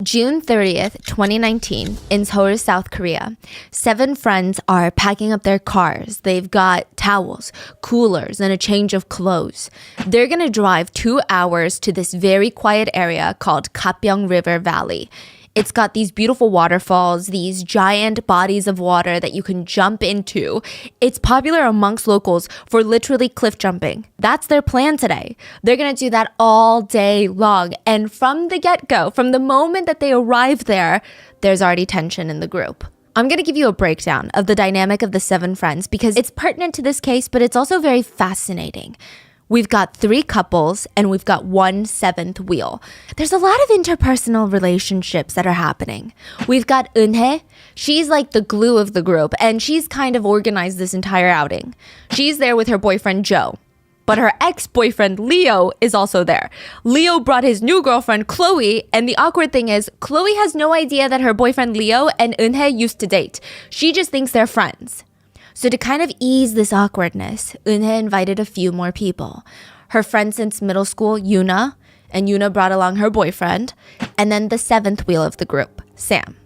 June 30th, 2019, in Seoul, South Korea. 7 friends are packing up their cars. They've got towels, coolers, and a change of clothes. They're gonna drive 2 hours to this very quiet area called Gapyeong River Valley. It's got these beautiful waterfalls, these giant bodies of water that you can jump into. It's popular amongst locals for literally cliff jumping. That's their plan today. They're gonna do that all day long. And from the get-go, from the moment that they arrive there, there's already tension in the group. I'm gonna give you a breakdown of the dynamic of the 7 friends because it's pertinent to this case, but it's also very fascinating. We've got 3 couples and we've got 1 7th wheel. There's a lot of interpersonal relationships that are happening. We've got Eunhae. She's like the glue of the group and she's kind of organized this entire outing. She's there with her boyfriend Joe. But her ex-boyfriend Leo is also there. Leo brought his new girlfriend Chloe, and the awkward thing is Chloe has no idea that her boyfriend Leo and Eunhae used to date. She just thinks they're friends. So to kind of ease this awkwardness, Eunhae invited a few more people. Her friend since middle school, Yuna, and Yuna brought along her boyfriend, and then the 7th wheel of the group, Sam.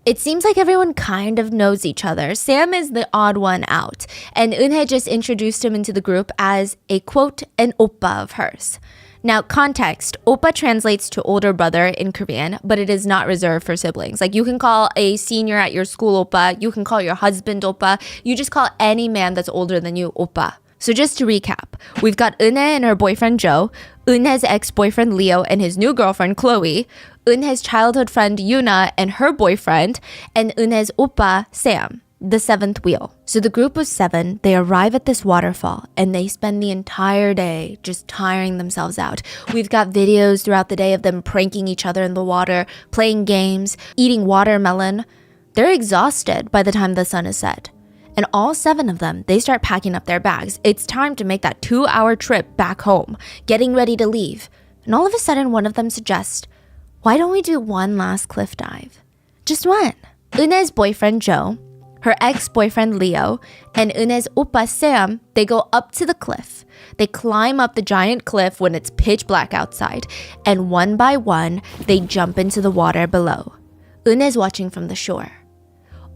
It seems like everyone kind of knows each other. Sam is the odd one out, and Eunhae just introduced him into the group as a, quote, an oppa of hers. Now, context, oppa translates to older brother in Korean, but it is not reserved for siblings. Like, you can call a senior at your school oppa, you can call your husband oppa, you just call any man that's older than you oppa. So just to recap, we've got Eunhae and her boyfriend Joe, Eunhae's ex-boyfriend Leo and his new girlfriend Chloe, Eunhae's childhood friend Yuna and her boyfriend, and Eunhae's oppa Sam, the 7th wheel. So the group of 7, they arrive at this waterfall and they spend the entire day just tiring themselves out. We've got videos throughout the day of them pranking each other in the water, playing games, eating watermelon. They're exhausted by the time the sun is set. And all 7 of them, they start packing up their bags. It's time to make that 2-hour trip back home, getting ready to leave. And all of a sudden, one of them suggests, why don't we do one last cliff dive? Just one. Eunhae's boyfriend, Joe, her ex-boyfriend, Leo, and Eunhae's oppa, Sam, they go up to the cliff. They climb up the giant cliff when it's pitch black outside. And one by one, they jump into the water below. Eunhae's watching from the shore.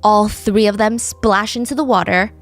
All 3 of them splash into the water,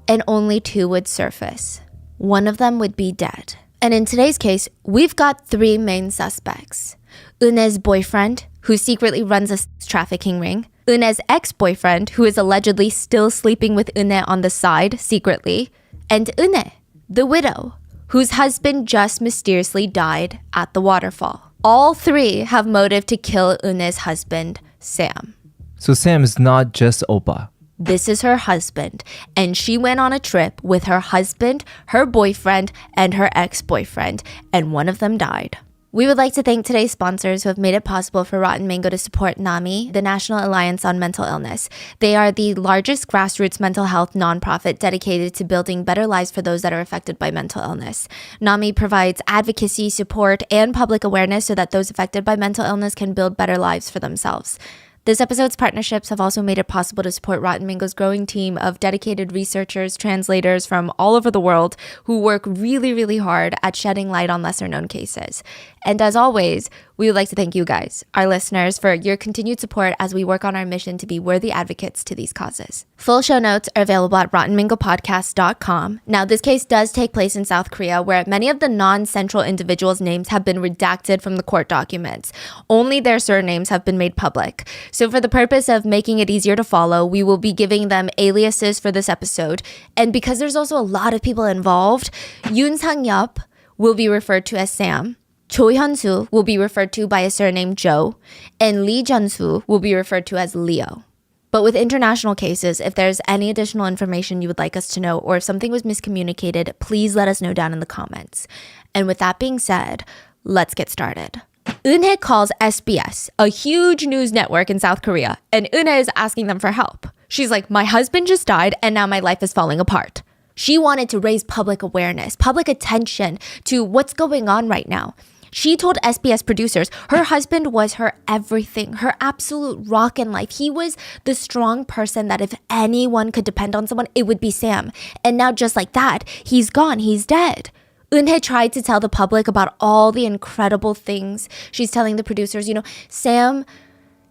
and only 2 would surface. One of them would be dead. And in today's case, we've got 3 main suspects. Eunhae's boyfriend, who secretly runs a trafficking ring. Eunhae's ex-boyfriend, who is allegedly still sleeping with Eunhae on the side, secretly. And Eunhae, the widow, whose husband just mysteriously died at the waterfall. All 3 have motive to kill Eunhae's husband, Sam. So Sam is not just oppa. This is her husband, and she went on a trip with her husband, her boyfriend, and her ex-boyfriend, and one of them died. We would like to thank today's sponsors who have made it possible for Rotten Mango to support NAMI, the National Alliance on Mental Illness. They are the largest grassroots mental health nonprofit dedicated to building better lives for those that are affected by mental illness. NAMI provides advocacy, support, and public awareness so that those affected by mental illness can build better lives for themselves. This episode's partnerships have also made it possible to support Rotten Mango's growing team of dedicated researchers, translators from all over the world who work really, really hard at shedding light on lesser-known cases. And as always, we would like to thank you guys, our listeners, for your continued support as we work on our mission to be worthy advocates to these causes. Full show notes are available at rottenmangopodcast.com. Now, this case does take place in South Korea, where many of the non-central individuals' names have been redacted from the court documents. Only their surnames have been made public. So for the purpose of making it easier to follow, we will be giving them aliases for this episode. And because there's also a lot of people involved, Yoon Sang-yup will be referred to as Sam. Cho Hyun-soo will be referred to by a surname Joe, and Lee Jun-soo will be referred to as Leo. But with international cases, if there's any additional information you would like us to know, or if something was miscommunicated, please let us know down in the comments. And with that being said, let's get started. Eunhae calls SBS, a huge news network in South Korea, and Eunhae is asking them for help. She's like, my husband just died, and now my life is falling apart. She wanted to raise public awareness, public attention to what's going on right now. She told SBS producers her husband was her everything, her absolute rock in life. He was the strong person that if anyone could depend on someone, it would be Sam. And now just like that, he's gone, he's dead. Eunhae tried to tell the public about all the incredible things. She's telling the producers, Sam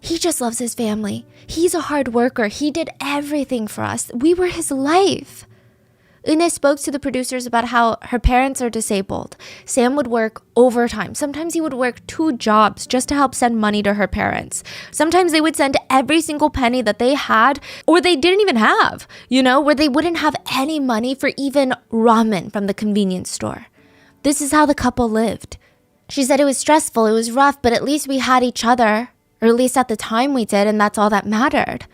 He just loves his family. He's a hard worker. He did everything for us. We were his life. Eunhae spoke to the producers about how her parents are disabled. Sam would work overtime. Sometimes he would work 2 jobs just to help send money to her parents. Sometimes they would send every single penny that they had or they didn't even have, where they wouldn't have any money for even ramen from the convenience store. This is how the couple lived. She said it was stressful, it was rough, but at least we had each other, or at least at the time we did, and that's all that mattered.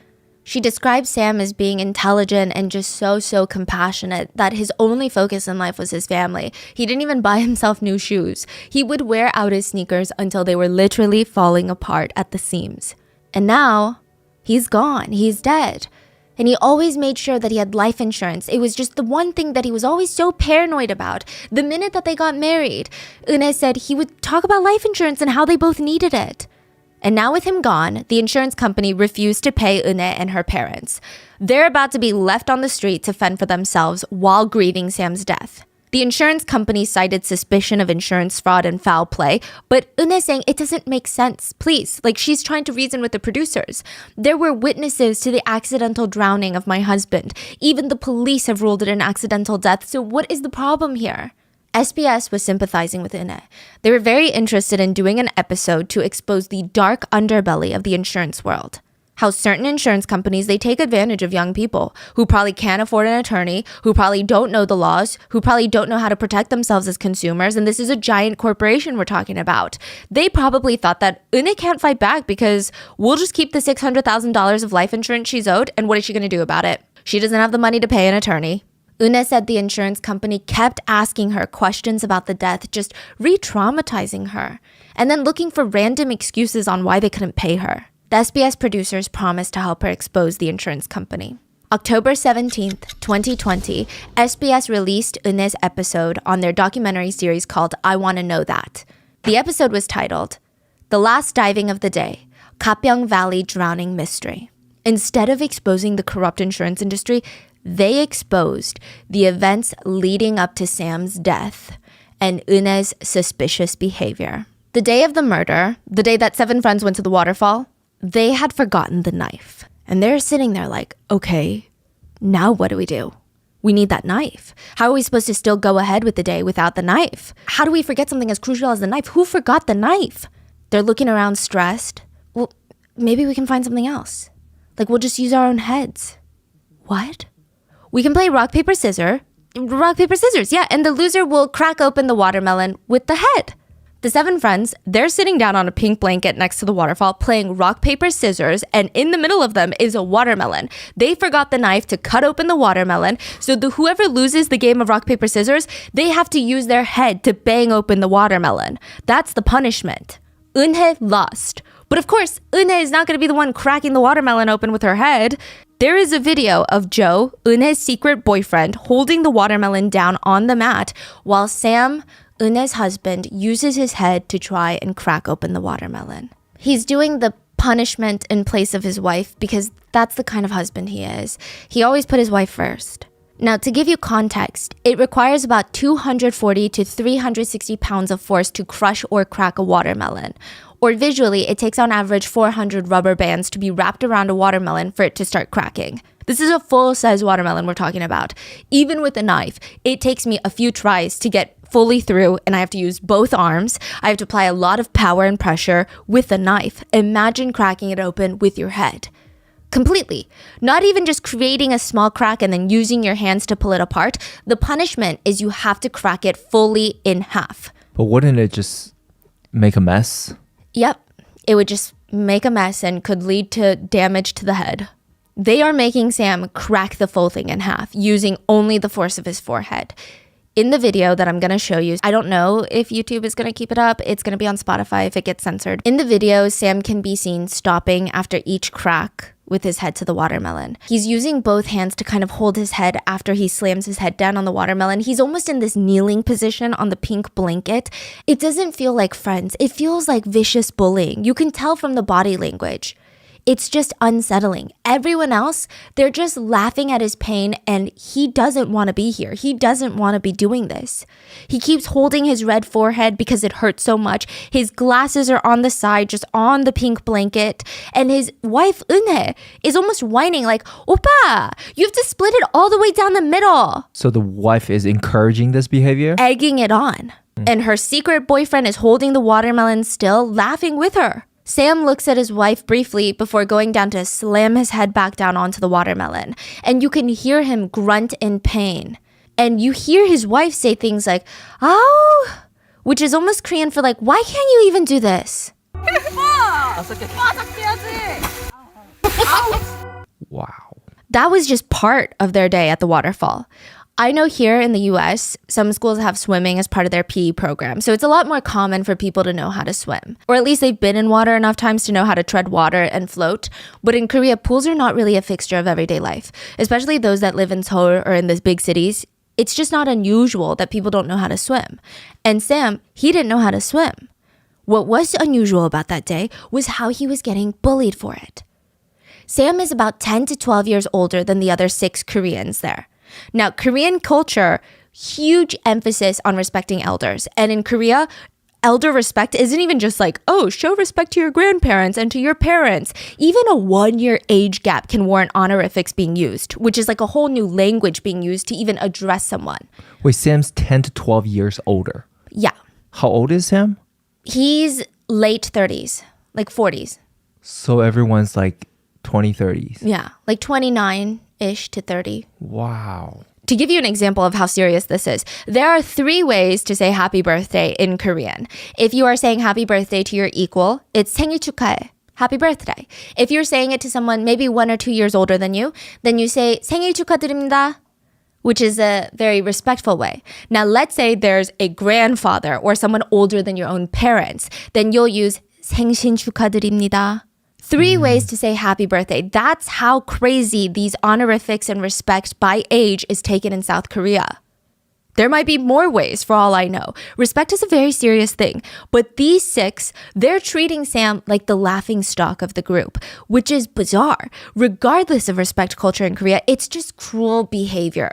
She described Sam as being intelligent and just so compassionate, that his only focus in life was his family. He didn't even buy himself new shoes. He would wear out his sneakers until they were literally falling apart at the seams. And now, he's gone. He's dead. And he always made sure that he had life insurance. It was just the one thing that he was always so paranoid about. The minute that they got married, Eunhae said he would talk about life insurance and how they both needed it. And now with him gone, the insurance company refused to pay Eunhae and her parents. They're about to be left on the street to fend for themselves while grieving Sam's death. The insurance company cited suspicion of insurance fraud and foul play, but Eunhae saying it doesn't make sense, please. She's trying to reason with the producers. There were witnesses to the accidental drowning of my husband. Even the police have ruled it an accidental death, so what is the problem here? SBS was sympathizing with Eunhae. They were very interested in doing an episode to expose the dark underbelly of the insurance world. How certain insurance companies, they take advantage of young people who probably can't afford an attorney, who probably don't know the laws, who probably don't know how to protect themselves as consumers, and this is a giant corporation we're talking about. They probably thought that Eunhae can't fight back because we'll just keep the $600,000 of life insurance she's owed, and what is she going to do about it? She doesn't have the money to pay an attorney. Eunhae said the insurance company kept asking her questions about the death, just re-traumatizing her, and then looking for random excuses on why they couldn't pay her. The SBS producers promised to help her expose the insurance company. October 17th, 2020, SBS released Eunhae's episode on their documentary series called I Wanna Know That. The episode was titled, The Last Diving of the Day, Gapyeong Valley Drowning Mystery. Instead of exposing the corrupt insurance industry, they exposed the events leading up to Sam's death and Eunhae's suspicious behavior. The day of the murder, the day that 7 friends went to the waterfall, they had forgotten the knife. And they're sitting there like, okay, now what do we do? We need that knife. How are we supposed to still go ahead with the day without the knife? How do we forget something as crucial as the knife? Who forgot the knife? They're looking around stressed. Well, maybe we can find something else. We'll just use our own heads. What? We can play rock, paper, scissors. Rock, paper, scissors, yeah. And the loser will crack open the watermelon with the head. The 7 friends, they're sitting down on a pink blanket next to the waterfall playing rock, paper, scissors, and in the middle of them is a watermelon. They forgot the knife to cut open the watermelon, so whoever loses the game of rock, paper, scissors, they have to use their head to bang open the watermelon. That's the punishment. Eunhae lost. But of course, Eunhae is not going to be the one cracking the watermelon open with her head. There is a video of Joe, Eunhae's secret boyfriend, holding the watermelon down on the mat while Sam, Eunhae's husband, uses his head to try and crack open the watermelon. He's doing the punishment in place of his wife because that's the kind of husband he is. He always put his wife first. Now, to give you context, it requires about 240 to 360 pounds of force to crush or crack a watermelon. Or visually, it takes on average 400 rubber bands to be wrapped around a watermelon for it to start cracking. This is a full-size watermelon we're talking about. Even with a knife, it takes me a few tries to get fully through, and I have to use both arms. I have to apply a lot of power and pressure with a knife. Imagine cracking it open with your head. Completely. Not even just creating a small crack and then using your hands to pull it apart. The punishment is you have to crack it fully in half. But wouldn't it just make a mess? Yep. It would just make a mess and could lead to damage to the head. They are making Sam crack the full thing in half using only the force of his forehead. In the video that I'm going to show you, I don't know if YouTube is going to keep it up. It's going to be on Spotify if it gets censored. In the video, Sam can be seen stopping after each crack with his head to the watermelon. He's using both hands to kind of hold his head after he slams his head down on the watermelon. He's almost in this kneeling position on the pink blanket. It doesn't feel like friends. It feels like vicious bullying. You can tell from the body language. It's just unsettling. Everyone else, they're just laughing at his pain and he doesn't want to be here. He doesn't want to be doing this. He keeps holding his red forehead because it hurts so much. His glasses are on the side, just on the pink blanket. And his wife, Eunhae, is almost whining like, Oppa, you have to split it all the way down the middle. So the wife is encouraging this behavior? Egging it on. And her secret boyfriend is holding the watermelon still, laughing with her. Sam looks at his wife briefly before going down to slam his head back down onto the watermelon. And you can hear him grunt in pain. And you hear his wife say things like, "Oh," which is almost Korean for like, why can't you even do this? Wow. That was just part of their day at the waterfall. I know here in the US, some schools have swimming as part of their PE program, so it's a lot more common for people to know how to swim. Or at least they've been in water enough times to know how to tread water and float. But in Korea, pools are not really a fixture of everyday life, especially those that live in Seoul or in the big cities. It's just not unusual that people don't know how to swim. And Sam, he didn't know how to swim. What was unusual about that day was how he was getting bullied for it. Sam is about 10 to 12 years older than the other 6 Koreans there. Now, Korean culture, huge emphasis on respecting elders. And in Korea, elder respect isn't even just like, oh, show respect to your grandparents and to your parents. Even a 1-year age gap can warrant honorifics being used, which is like a whole new language being used to even address someone. Wait, Sam's 10 to 12 years older. Yeah. How old is Sam? He's late 30s, like 40s. So everyone's like 20, 30s. Yeah, like 29-ish to 30. Wow. To give you an example of how serious this is, there are 3 ways to say happy birthday in Korean. If you are saying happy birthday to your equal, it's 생일 축하해, happy birthday. If you're saying it to someone maybe 1 or 2 years older than you, then you say 생일 축하드립니다, which is a very respectful way. Now, let's say there's a grandfather or someone older than your own parents, then you'll use 생신 축하드립니다. 3 ways to say happy birthday. That's how crazy these honorifics and respect by age is taken in South Korea. There might be more ways for all I know. Respect is a very serious thing. But these 6, they're treating Sam like the laughing stock of the group, which is bizarre. Regardless of respect culture in Korea, it's just cruel behavior.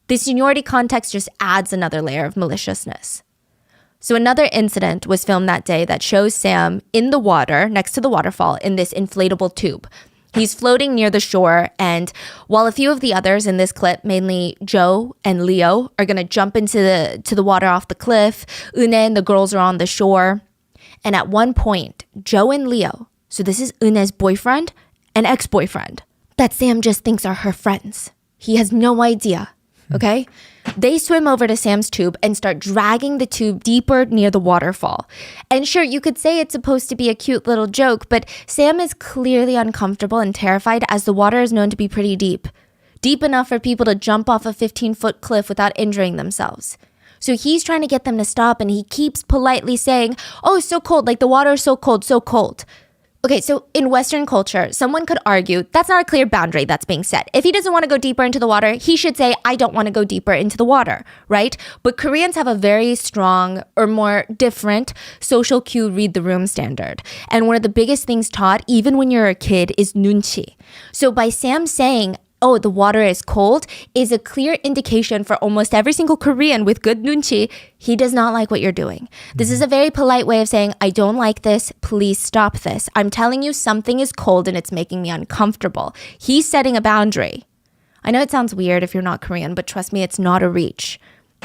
The seniority context just adds another layer of maliciousness. So another incident was filmed that day that shows Sam in the water next to the waterfall in this inflatable tube. He's floating near the shore, and while a few of the others in this clip, mainly Joe and Leo, are going to jump into the water off the cliff, Eunhae and the girls are on the shore. And at one point, Joe and Leo, so this is Eunhae's boyfriend and ex-boyfriend, that Sam just thinks are her friends. He has no idea. Okay? They swim over to Sam's tube and start dragging the tube deeper near the waterfall. And sure, you could say it's supposed to be a cute little joke, but Sam is clearly uncomfortable and terrified as the water is known to be pretty deep. Deep enough for people to jump off a 15-foot cliff without injuring themselves. So he's trying to get them to stop and he keeps politely saying, oh, it's so cold, like the water is so cold, so cold. Okay, so in Western culture, someone could argue that's not a clear boundary that's being set. If he doesn't want to go deeper into the water, he should say, I don't want to go deeper into the water, right? But Koreans have a very strong or more different social cue read the room standard. And one of the biggest things taught, even when you're a kid, is nunchi. So by Sam saying, oh, the water is cold, is a clear indication for almost every single Korean with good nunchi, he does not like what you're doing. This is a very polite way of saying, I don't like this, please stop this. I'm telling you something is cold and it's making me uncomfortable. He's setting a boundary. I know it sounds weird if you're not Korean, but trust me, it's not a reach.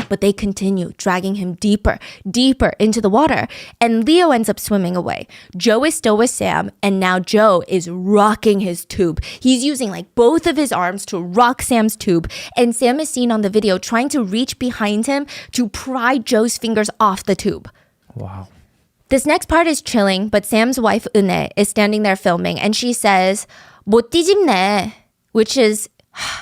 But they continue dragging him deeper, deeper into the water. And Leo ends up swimming away. Joe is still with Sam, and now Joe is rocking his tube. He's using like both of his arms to rock Sam's tube. And Sam is seen on the video trying to reach behind him to pry Joe's fingers off the tube. Wow. This next part is chilling, but Sam's wife, Eunhae, is standing there filming, and she says, 못 뒤집네, which is,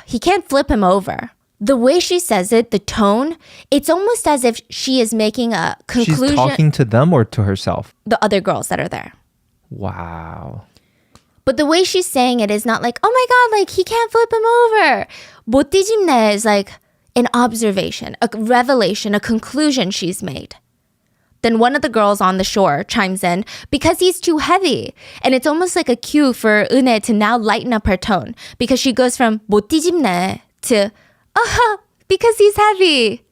he can't flip him over. The way she says it, the tone, it's almost as if she is making a conclusion. She's talking to them or to herself? The other girls that are there. Wow. But the way she's saying it is not like, oh my God, like he can't flip him over. 못 뒤집네 is like an observation, a revelation, a conclusion she's made. Then one of the girls on the shore chimes in, because he's too heavy. And it's almost like a cue for 은혜 to now lighten up her tone because she goes from 못 뒤집네 to because he's heavy.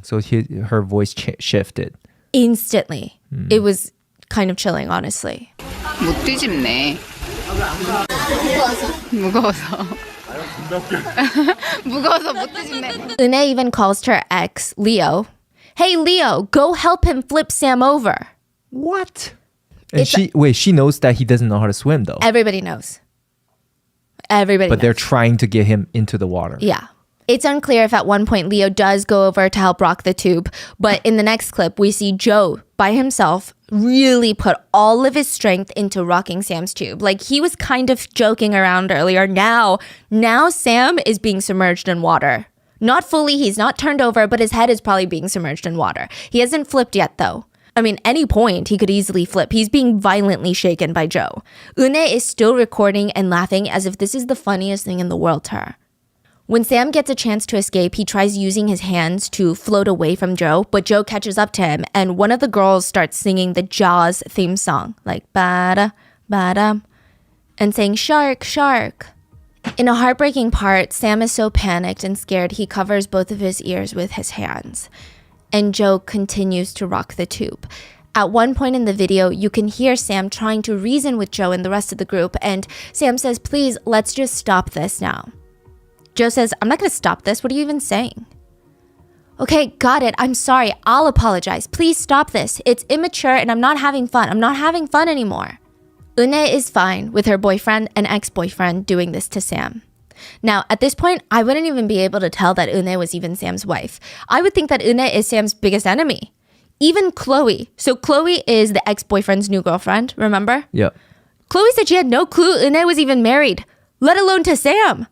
So her voice shifted. Instantly. It was kind of chilling, honestly. 못 뒤집네. 무거워서. 무거워서 못 뒤집네. 은혜 even calls to her ex, Leo. Hey, Leo, go help him flip Sam over. What? And she knows that he doesn't know how to swim though. Everybody knows. Everybody But knows. they're trying to get him into the water. Yeah. It's unclear if at one point Leo does go over to help rock the tube, but in the next clip, we see Joe by himself really put all of his strength into rocking Sam's tube. Like he was kind of joking around earlier. Now Sam is being submerged in water. Not fully, he's not turned over, but his head is probably being submerged in water. He hasn't flipped yet though. I mean, any point he could easily flip. He's being violently shaken by Joe. Une is still recording and laughing as if this is the funniest thing in the world to her. When Sam gets a chance to escape, he tries using his hands to float away from Joe, but Joe catches up to him, and one of the girls starts singing the Jaws theme song, like bada, bada, and saying shark, shark. In a heartbreaking part, Sam is so panicked and scared he covers both of his ears with his hands. And Joe continues to rock the tube. At one point in the video, you can hear Sam trying to reason with Joe and the rest of the group, and Sam says, please, let's just stop this now. Joe says, I'm not going to stop this. What are you even saying? Okay, got it. I'm sorry. I'll apologize. Please stop this. It's immature and I'm not having fun. I'm not having fun anymore. Une is fine with her boyfriend and ex-boyfriend doing this to Sam. Now, at this point, I wouldn't even be able to tell that Une was even Sam's wife. I would think that Une is Sam's biggest enemy. Even Chloe. So Chloe is the ex-boyfriend's new girlfriend, remember? Yep. Chloe said she had no clue Une was even married, let alone to Sam.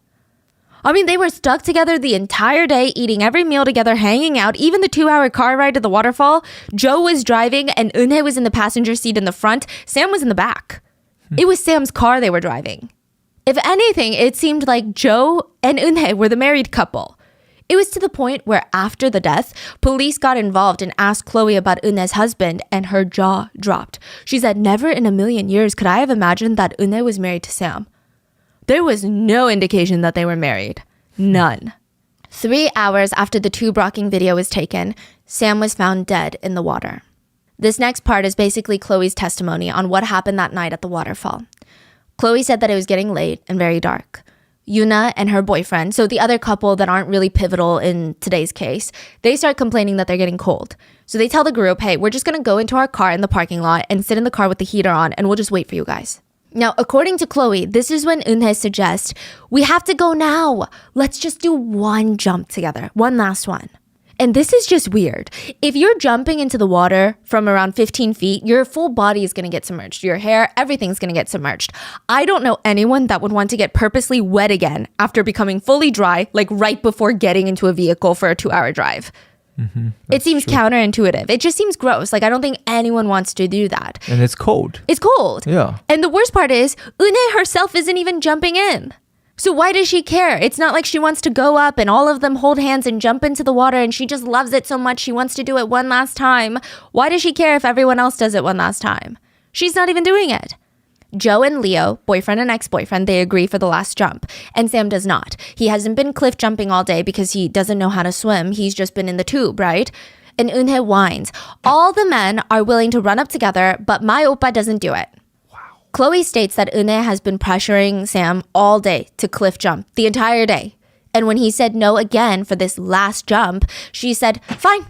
I mean, they were stuck together the entire day, eating every meal together, hanging out, even the 2-hour car ride to the waterfall. Joe was driving and Une was in the passenger seat in the front. Sam was in the back. It was Sam's car they were driving. If anything, it seemed like Joe and Une were the married couple. It was to the point where after the death, police got involved and asked Chloe about Une's husband, and her jaw dropped. She said, never in a million years could I have imagined that Une was married to Sam. There was no indication that they were married. None. 3 hours after the tube rocking video was taken, Sam was found dead in the water. This next part is basically Chloe's testimony on what happened that night at the waterfall. Chloe said that it was getting late and very dark. Yuna and her boyfriend, so the other couple that aren't really pivotal in today's case, they start complaining that they're getting cold. So they tell the group, hey, we're just going to go into our car in the parking lot and sit in the car with the heater on and we'll just wait for you guys. Now, according to Chloe, this is when Une suggests, we have to go now. Let's just do one jump together. One last one. And this is just weird. If you're jumping into the water from around 15 feet, your full body is going to get submerged. Your hair, everything's going to get submerged. I don't know anyone that would want to get purposely wet again after becoming fully dry, like right before getting into a vehicle for a 2-hour drive. It seems counterintuitive. It just seems gross. Like, I don't think anyone wants to do that. And it's cold. It's cold. Yeah. And the worst part is, Une herself isn't even jumping in. So why does she care? It's not like she wants to go up and all of them hold hands and jump into the water and she just loves it so much she wants to do it one last time. Why does she care if everyone else does it one last time? She's not even doing it. Joe and Leo, boyfriend and ex-boyfriend, they agree for the last jump. And Sam does not. He hasn't been cliff jumping all day because he doesn't know how to swim. He's just been in the tube, right? And Une whines. All the men are willing to run up together, but my oppa doesn't do it. Chloe states that Une has been pressuring Sam all day to cliff jump, the entire day. And when he said no again for this last jump, she said, fine,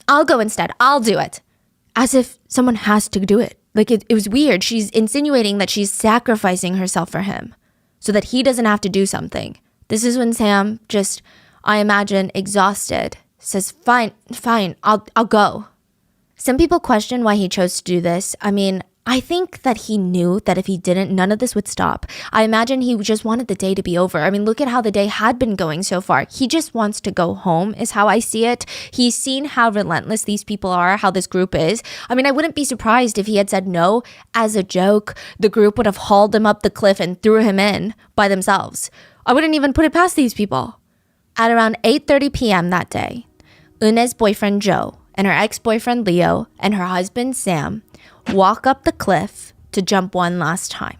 I'll go instead. I'll do it. As if someone has to do it. Like, it was weird. She's insinuating that she's sacrificing herself for him so that he doesn't have to do something. This is when Sam just, I imagine, exhausted, says, fine, I'll go. Some people question why he chose to do this. I mean, I think that he knew that if he didn't, none of this would stop. I imagine he just wanted the day to be over. I mean, look at how the day had been going so far. He just wants to go home is how I see it. He's seen how relentless these people are, how this group is. I mean, I wouldn't be surprised if he had said no as a joke. The group would have hauled him up the cliff and threw him in by themselves. I wouldn't even put it past these people. At around 8:30 p.m. that day, Une's boyfriend Joe and her ex-boyfriend Leo and her husband Sam walk up the cliff to jump one last time.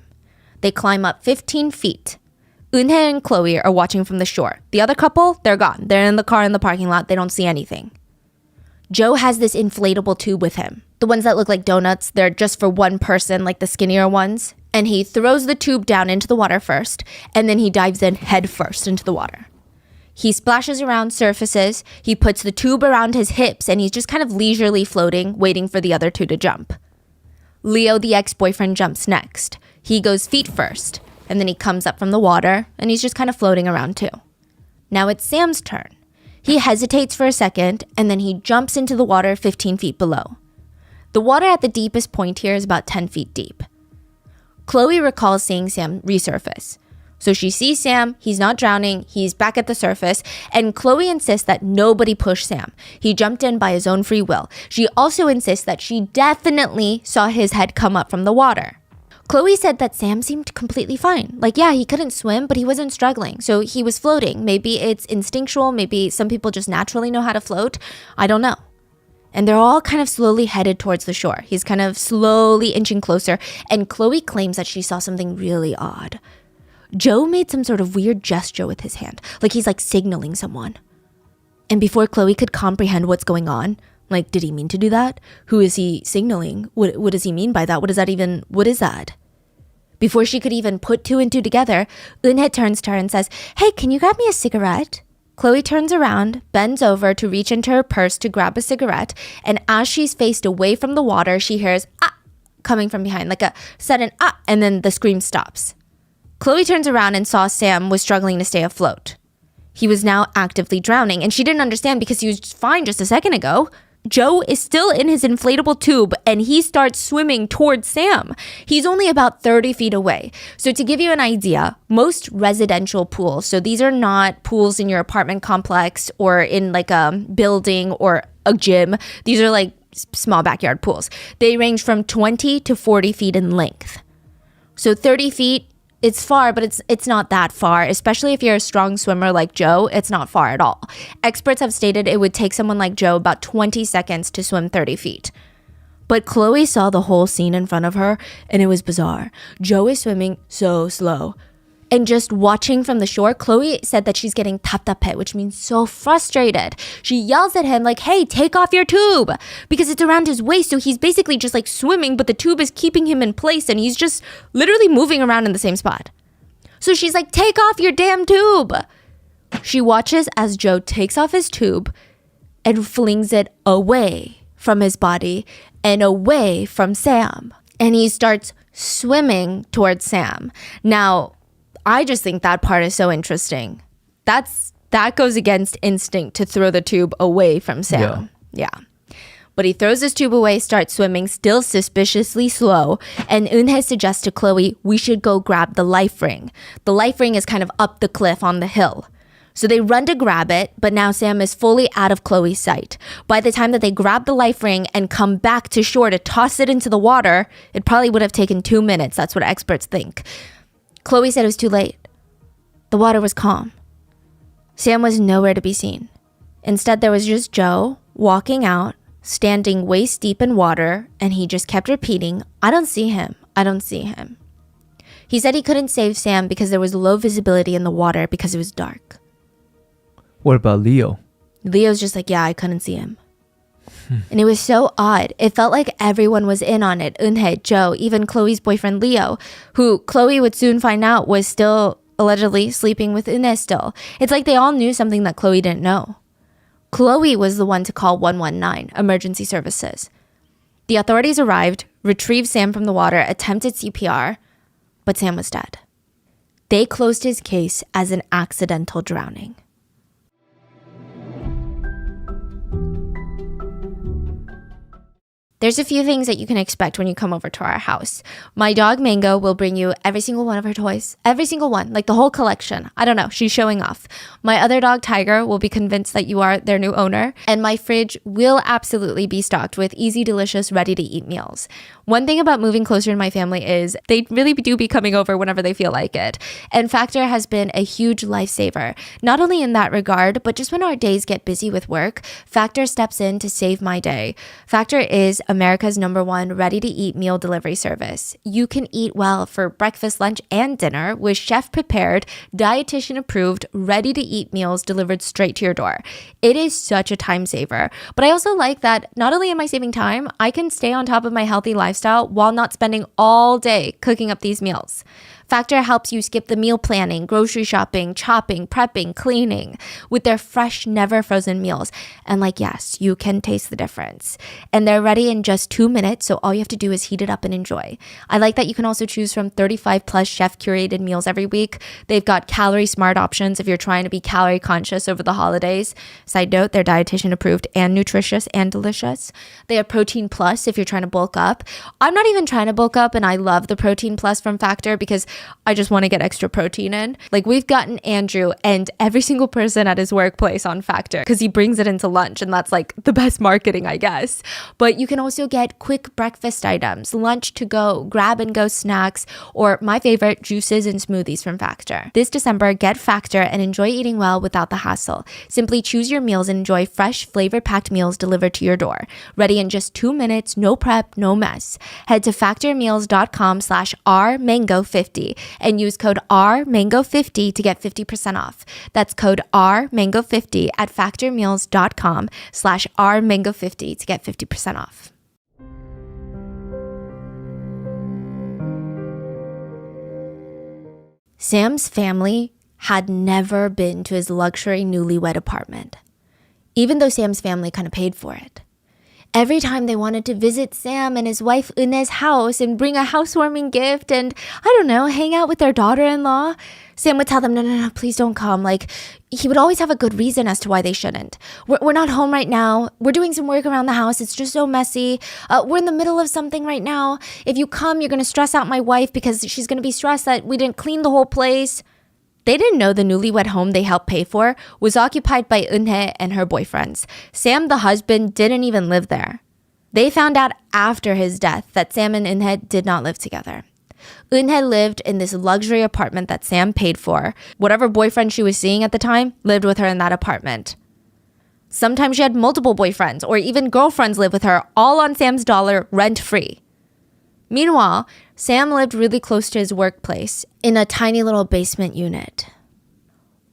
They climb up 15 feet. Eunhae and Chloe are watching from the shore. The other couple, they're gone. They're in the car in the parking lot. They don't see anything. Joe has this inflatable tube with him. The ones that look like donuts, they're just for one person, like the skinnier ones. And he throws the tube down into the water first, and then he dives in head first into the water. He splashes around, surfaces. He puts the tube around his hips, and he's just kind of leisurely floating, waiting for the other two to jump. Leo, the ex-boyfriend, jumps next. He goes feet first, and then he comes up from the water, and he's just kind of floating around too. Now it's Sam's turn. He hesitates for a second, and then he jumps into the water 15 feet below. The water at the deepest point here is about 10 feet deep. Chloe recalls seeing Sam resurface. So she sees Sam, he's not drowning, he's back at the surface, and Chloe insists that nobody push Sam. He jumped in by his own free will. She also insists that she definitely saw his head come up from the water. Chloe said that Sam seemed completely fine. Like, yeah, he couldn't swim, but he wasn't struggling. So he was floating. Maybe it's instinctual. Maybe some people just naturally know how to float. I don't know. And they're all kind of slowly headed towards the shore. He's kind of slowly inching closer. And Chloe claims that she saw something really odd. Joe made some sort of weird gesture with his hand. Like he's like signaling someone. And before Chloe could comprehend what's going on, like, did he mean to do that? Who is he signaling? What does he mean by that? What is that? Before she could even put two and two together, Eunhae turns to her and says, "Hey, can you grab me a cigarette?" Chloe turns around, bends over to reach into her purse to grab a cigarette, and as she's faced away from the water, she hears, "Ah!" coming from behind, like a sudden, "Ah!" and then the scream stops. Chloe turns around and saw Sam was struggling to stay afloat. He was now actively drowning, and she didn't understand because he was fine just a second ago. Joe is still in his inflatable tube and he starts swimming towards Sam. He's only about 30 feet away. So to give you an idea, most residential pools, so these are not pools in your apartment complex or in like a building or a gym. These are like small backyard pools. They range from 20 to 40 feet in length. So 30 feet, it's far, but it's not that far, especially if you're a strong swimmer like Joe. It's not far at all. Experts have stated it would take someone like Joe about 20 seconds to swim 30 feet. But Chloe saw the whole scene in front of her, and it was bizarre. Joe is swimming so slow. And just watching from the shore, Chloe said that she's getting 답답해, which means so frustrated. She yells at him like, "Hey, take off your tube," because it's around his waist. So he's basically just like swimming, but the tube is keeping him in place and he's just literally moving around in the same spot. So she's like, "Take off your damn tube." She watches as Joe takes off his tube and flings it away from his body and away from Sam. And he starts swimming towards Sam. Now, I just think that part is so interesting. That goes against instinct to throw the tube away from Sam. Yeah. But he throws his tube away, starts swimming, still suspiciously slow. And Eunhae suggests to Chloe, we should go grab the life ring. The life ring is kind of up the cliff on the hill. So they run to grab it, but now Sam is fully out of Chloe's sight. By the time that they grab the life ring and come back to shore to toss it into the water, it probably would have taken 2 minutes. That's what experts think. Chloe said it was too late. The water was calm. Sam was nowhere to be seen. Instead, there was just Joe walking out, standing waist deep in water, and he just kept repeating, "I don't see him. I don't see him." He said he couldn't save Sam because there was low visibility in the water because it was dark. What about Leo? Leo's just like, "Yeah, I couldn't see him." And it was so odd. It felt like everyone was in on it. Eunhae, Joe, even Chloe's boyfriend Leo, who Chloe would soon find out was still allegedly sleeping with Eunhae still. It's like they all knew something that Chloe didn't know. Chloe was the one to call 119, emergency services. The authorities arrived, retrieved Sam from the water, attempted CPR, but Sam was dead. They closed his case as an accidental drowning. There's a few things that you can expect when you come over to our house. My dog Mango will bring you every single one of her toys. Every single one, like the whole collection. I don't know, she's showing off. My other dog Tiger will be convinced that you are their new owner. And my fridge will absolutely be stocked with easy, delicious, ready-to-eat meals. One thing about moving closer to my family is they really do be coming over whenever they feel like it. And Factor has been a huge lifesaver. Not only in that regard, but just when our days get busy with work, Factor steps in to save my day. Factor is America's #1 ready-to-eat meal delivery service. You can eat well for breakfast, lunch, and dinner with chef-prepared, dietitian-approved, ready-to-eat meals delivered straight to your door. It is such a time saver. But I also like that not only am I saving time, I can stay on top of my healthy lifestyle while not spending all day cooking up these meals. Factor helps you skip the meal planning, grocery shopping, chopping, prepping, cleaning with their fresh, never frozen meals. And yes, you can taste the difference. And they're ready in just 2 minutes, so all you have to do is heat it up and enjoy. I like that you can also choose from 35 plus chef curated meals every week. They've got calorie smart options if you're trying to be calorie conscious over the holidays. Side note, they're dietitian approved and nutritious and delicious. They have protein plus if you're trying to bulk up. I'm not even trying to bulk up, and I love the protein plus from Factor because I just want to get extra protein in. We've gotten Andrew and every single person at his workplace on Factor because he brings it into lunch, and that's the best marketing, I guess. But you can also get quick breakfast items, lunch to go, grab and go snacks, or my favorite, juices and smoothies from Factor. This December, get Factor and enjoy eating well without the hassle. Simply choose your meals and enjoy fresh, flavor-packed meals delivered to your door. Ready in just 2 minutes, no prep, no mess. Head to factormeals.com/rmango50 and use code RMango50 to get 50% off. That's code RMango50 at factormeals.com/RMango50 to get 50% off. Sam's family had never been to his luxury newlywed apartment, even though Sam's family kind of paid for it. Every time they wanted to visit Sam and his wife Une's house and bring a housewarming gift and, I don't know, hang out with their daughter-in-law, Sam would tell them, no, please don't come. He would always have a good reason as to why they shouldn't. We're not home right now. We're doing some work around the house. It's just so messy. We're in the middle of something right now. If you come, you're going to stress out my wife because she's going to be stressed that we didn't clean the whole place. They didn't know the newlywed home they helped pay for was occupied by Eunhae and her boyfriends. Sam, the husband, didn't even live there. They found out after his death that Sam and Eunhae did not live together. Eunhae lived in this luxury apartment that Sam paid for. Whatever boyfriend she was seeing at the time lived with her in that apartment. Sometimes she had multiple boyfriends or even girlfriends live with her, all on Sam's dollar, rent-free. Meanwhile, Sam lived really close to his workplace in a tiny little basement unit.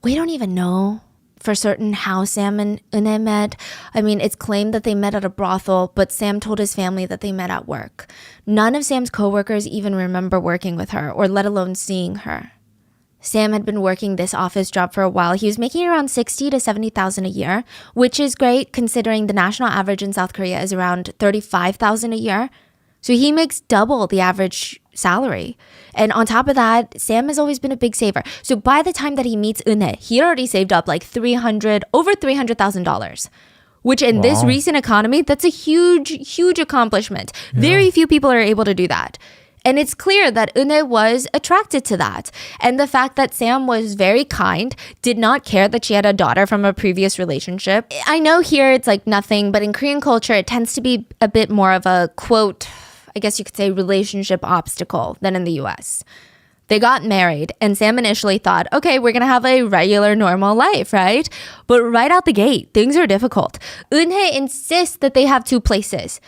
We don't even know for certain how Sam and Eunhae met. I mean, it's claimed that they met at a brothel, but Sam told his family that they met at work. None of Sam's coworkers even remember working with her, or let alone seeing her. Sam had been working this office job for a while. He was making around $60,000 to $70,000 a year, which is great considering the national average in South Korea is around $35,000 a year. So he makes double the average salary. And on top of that, Sam has always been a big saver. So by the time that he meets Eunhae, he had already saved up over $300,000, which in this recent economy, that's a huge, huge accomplishment. Yeah. Very few people are able to do that. And it's clear that Eunhae was attracted to that. And the fact that Sam was very kind, did not care that she had a daughter from a previous relationship. I know here it's nothing, but in Korean culture, it tends to be a bit more of a, quote, I guess you could say, relationship obstacle than in the US. They got married, and Sam initially thought, okay, we're going to have a regular, normal life, right? But right out the gate, things are difficult. Eunhae insists that they have 2 places.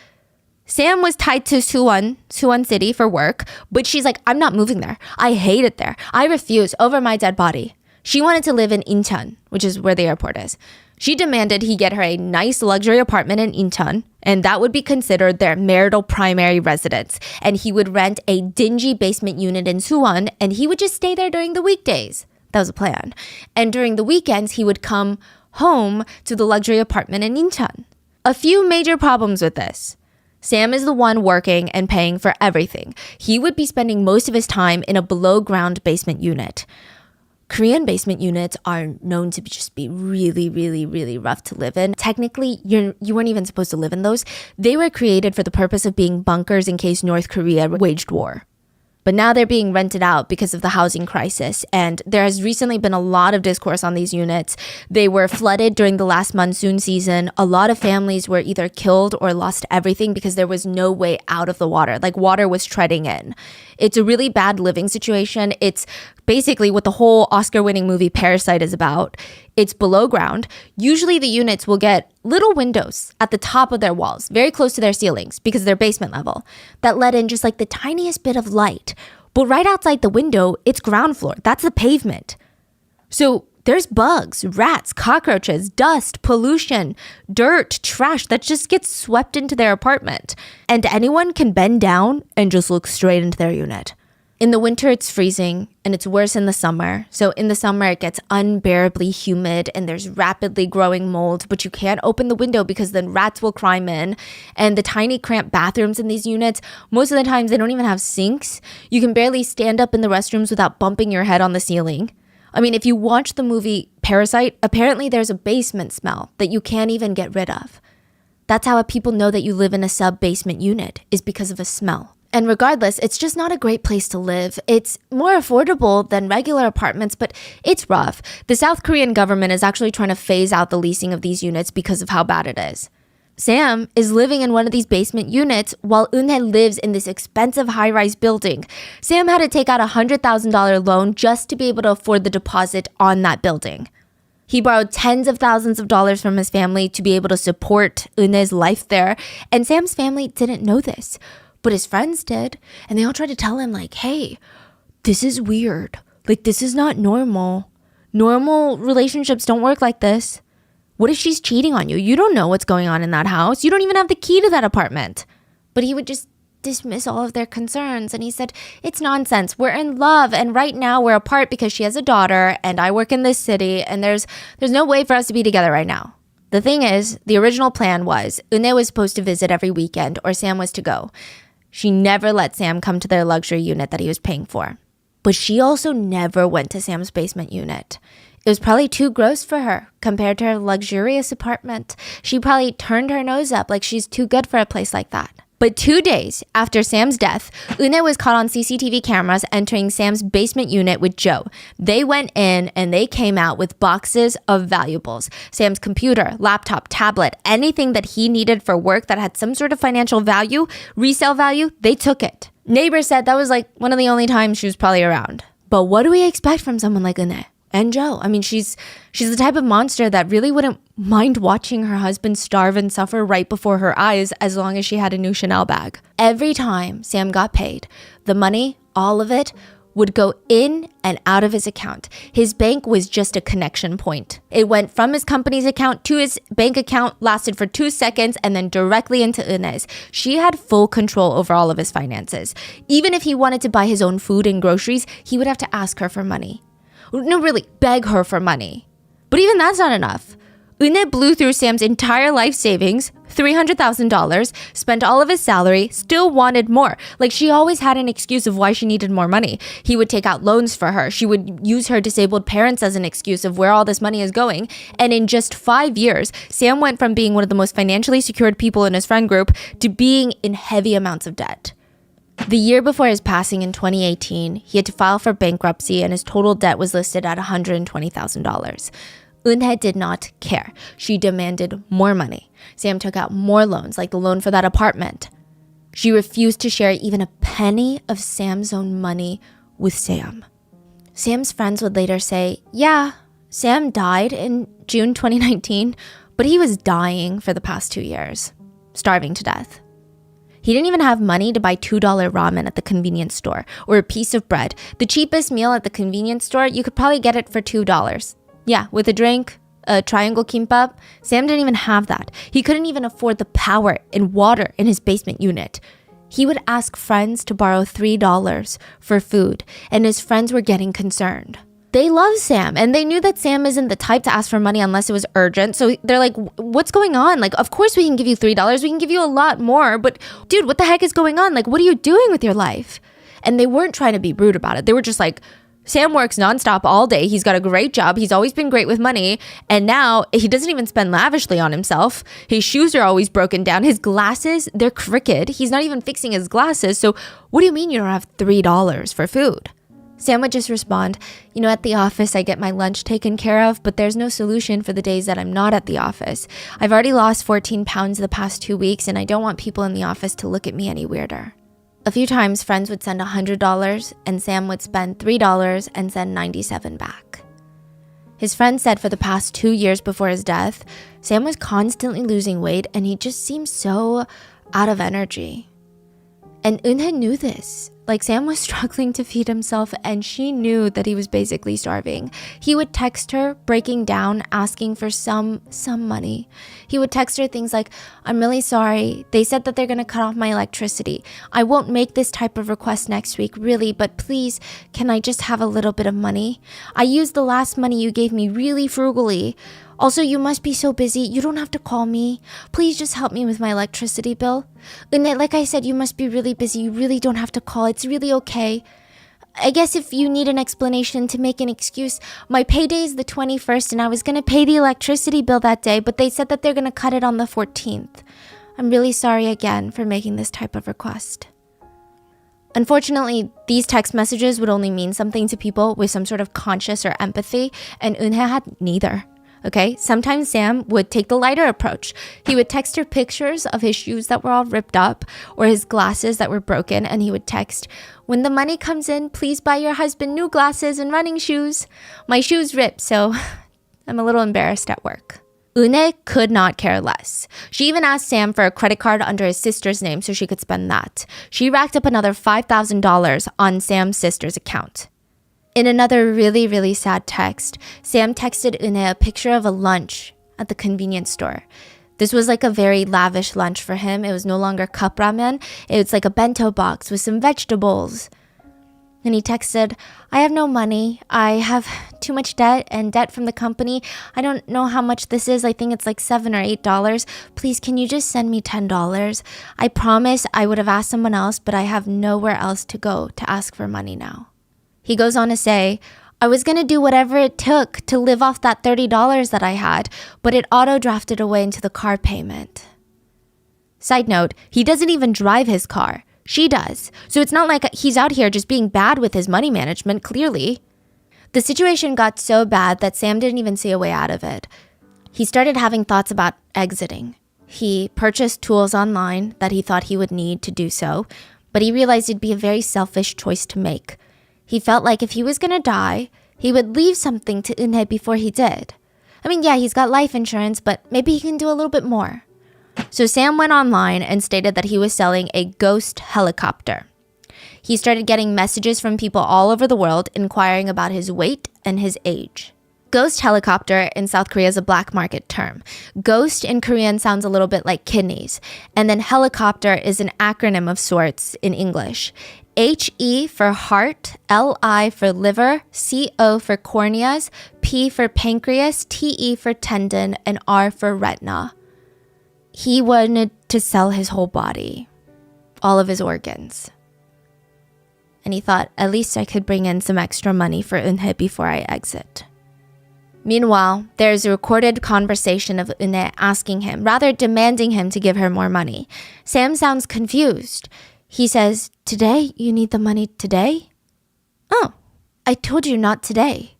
Sam was tied to Suwon City for work, but she's like, I'm not moving there. I hate it there. I refuse over my dead body. She wanted to live in Incheon, which is where the airport is. She demanded he get her a nice luxury apartment in Incheon, and that would be considered their marital primary residence. And he would rent a dingy basement unit in Suwon, and he would just stay there during the weekdays. That was a plan. And during the weekends, he would come home to the luxury apartment in Incheon. A few major problems with this. Sam is the one working and paying for everything. He would be spending most of his time in a below-ground basement unit. Korean basement units are known to just be really, really, really rough to live in. Technically, you weren't even supposed to live in those. They were created for the purpose of being bunkers in case North Korea waged war. But now they're being rented out because of the housing crisis. And there has recently been a lot of discourse on these units. They were flooded during the last monsoon season. A lot of families were either killed or lost everything because there was no way out of the water. Like water was treading in. It's a really bad living situation. It's basically what the whole Oscar-winning movie Parasite is about. It's below ground. Usually the units will get little windows at the top of their walls, very close to their ceilings because they're basement level, that let in just like the tiniest bit of light. But right outside the window, it's ground floor. That's the pavement. So there's bugs, rats, cockroaches, dust, pollution, dirt, trash that just gets swept into their apartment. And anyone can bend down and just look straight into their unit. In the winter, it's freezing, and it's worse in the summer. So in the summer, it gets unbearably humid, and there's rapidly growing mold, but you can't open the window because then rats will climb in. And the tiny cramped bathrooms in these units, most of the times they don't even have sinks. You can barely stand up in the restrooms without bumping your head on the ceiling. I mean, if you watch the movie Parasite, apparently there's a basement smell that you can't even get rid of. That's how people know that you live in a sub-basement unit, is because of a smell. And regardless, it's just not a great place to live. It's more affordable than regular apartments, but it's rough. The South Korean government is actually trying to phase out the leasing of these units because of how bad it is. Sam is living in one of these basement units while Eunhae lives in this expensive high-rise building. Sam had to take out a $100,000 loan just to be able to afford the deposit on that building. He borrowed tens of thousands of dollars from his family to be able to support Eunhae's life there, and Sam's family didn't know this. But his friends did, and they all tried to tell him, like, hey, this is weird. Like, this is not normal. Normal relationships don't work like this. What if she's cheating on you? You don't know what's going on in that house. You don't even have the key to that apartment. But he would just dismiss all of their concerns, and he said, it's nonsense. We're in love, and right now we're apart because she has a daughter, and I work in this city, and there's no way for us to be together right now. The thing is, the original plan was Eunhae was supposed to visit every weekend, or Sam was to go. She never let Sam come to their luxury unit that he was paying for. But she also never went to Sam's basement unit. It was probably too gross for her compared to her luxurious apartment. She probably turned her nose up like she's too good for a place like that. But 2 days after Sam's death, Eunhae was caught on CCTV cameras entering Sam's basement unit with Joe. They went in and they came out with boxes of valuables. Sam's computer, laptop, tablet, anything that he needed for work that had some sort of financial value, resale value, they took it. Neighbors said that was like one of the only times she was probably around. But what do we expect from someone like Eunhae? And Joe. I mean, she's the type of monster that really wouldn't mind watching her husband starve and suffer right before her eyes as long as she had a new Chanel bag. Every time Sam got paid, the money, all of it, would go in and out of his account. His bank was just a connection point. It went from his company's account to his bank account, lasted for 2 seconds, and then directly into Eunhae's. She had full control over all of his finances. Even if he wanted to buy his own food and groceries, he would have to ask her for money. No, really, beg her for money. But even that's not enough. Eunhae blew through Sam's entire life savings, $300,000, spent all of his salary, still wanted more. Like, she always had an excuse of why she needed more money. He would take out loans for her. She would use her disabled parents as an excuse of where all this money is going. And in just 5 years, Sam went from being one of the most financially secured people in his friend group to being in heavy amounts of debt. The year before his passing in 2018, he had to file for bankruptcy and his total debt was listed at $120,000. Eunhae did not care. She demanded more money. Sam took out more loans, like the loan for that apartment. She refused to share even a penny of Sam's own money with Sam. Sam's friends would later say, yeah, Sam died in June 2019, but he was dying for the past 2 years, starving to death. He didn't even have money to buy $2 ramen at the convenience store or a piece of bread. The cheapest meal at the convenience store, you could probably get it for $2. Yeah, with a drink, a triangle kimbap. Sam didn't even have that. He couldn't even afford the power and water in his basement unit. He would ask friends to borrow $3 for food, and his friends were getting concerned. They love Sam, and they knew that Sam isn't the type to ask for money unless it was urgent. So they're like, what's going on? Like, of course we can give you $3. We can give you a lot more. But dude, what the heck is going on? Like, what are you doing with your life? And they weren't trying to be rude about it. They were just like, Sam works nonstop all day. He's got a great job. He's always been great with money. And now he doesn't even spend lavishly on himself. His shoes are always broken down. His glasses, they're crooked. He's not even fixing his glasses. So what do you mean you don't have $3 for food? Sam would just respond, at the office I get my lunch taken care of, but there's no solution for the days that I'm not at the office. I've already lost 14 pounds the past 2 weeks, and I don't want people in the office to look at me any weirder. A few times, friends would send $100, and Sam would spend $3 and send 97 back. His friend said for the past 2 years before his death, Sam was constantly losing weight, and he just seemed so out of energy. And Eunhae knew this. Sam was struggling to feed himself, and she knew that he was basically starving. He would text her, breaking down, asking for some money. He would text her things like, I'm really sorry. They said that they're going to cut off my electricity. I won't make this type of request next week, really, but please, can I just have a little bit of money? I used the last money you gave me really frugally. Also, you must be so busy. You don't have to call me. Please just help me with my electricity bill. Eunhae, like I said, you must be really busy. You really don't have to call. It's really okay. I guess if you need an explanation to make an excuse, my payday is the 21st and I was going to pay the electricity bill that day, but they said that they're going to cut it on the 14th. I'm really sorry again for making this type of request. Unfortunately, these text messages would only mean something to people with some sort of conscience or empathy, and Eunhae had neither. Okay, sometimes Sam would take the lighter approach. He would text her pictures of his shoes that were all ripped up or his glasses that were broken, and he would text, when the money comes in, please buy your husband new glasses and running shoes. My shoes ripped, so I'm a little embarrassed at work. Eunhae could not care less. She even asked Sam for a credit card under his sister's name so she could spend that. She racked up another $5,000 on Sam's sister's account. In another really, really sad text, Sam texted Eunhae a picture of a lunch at the convenience store. This was like a very lavish lunch for him. It was no longer cup ramen. It was like a bento box with some vegetables. And he texted, I have no money. I have too much debt and debt from the company. I don't know how much this is. I think it's like $7 or $8. Please, can you just send me $10? I promise I would have asked someone else, but I have nowhere else to go to ask for money now. He goes on to say, I was going to do whatever it took to live off that $30 that I had, but it auto-drafted away into the car payment. Side note, he doesn't even drive his car. She does. So it's not like he's out here just being bad with his money management, clearly. The situation got so bad that Sam didn't even see a way out of it. He started having thoughts about exiting. He purchased tools online that he thought he would need to do so, but he realized it'd be a very selfish choice to make. He felt like if he was going to die, he would leave something to Eunhae before he did. I mean, yeah, he's got life insurance, but maybe he can do a little bit more. So Sam went online and stated that he was selling a ghost helicopter. He started getting messages from people all over the world inquiring about his weight and his age. Ghost helicopter in South Korea is a black market term. Ghost in Korean sounds a little bit like kidneys. And then helicopter is an acronym of sorts in English. H-E for heart, L-I for liver, C-O for corneas, P for pancreas, T-E for tendon, and R for retina. He wanted to sell his whole body, all of his organs. And he thought, at least I could bring in some extra money for Eunhae before I exit. Meanwhile, there's a recorded conversation of Eunhae asking him, rather demanding him to give her more money. Sam sounds confused. He says, today? You need the money today? Oh, I told you not today.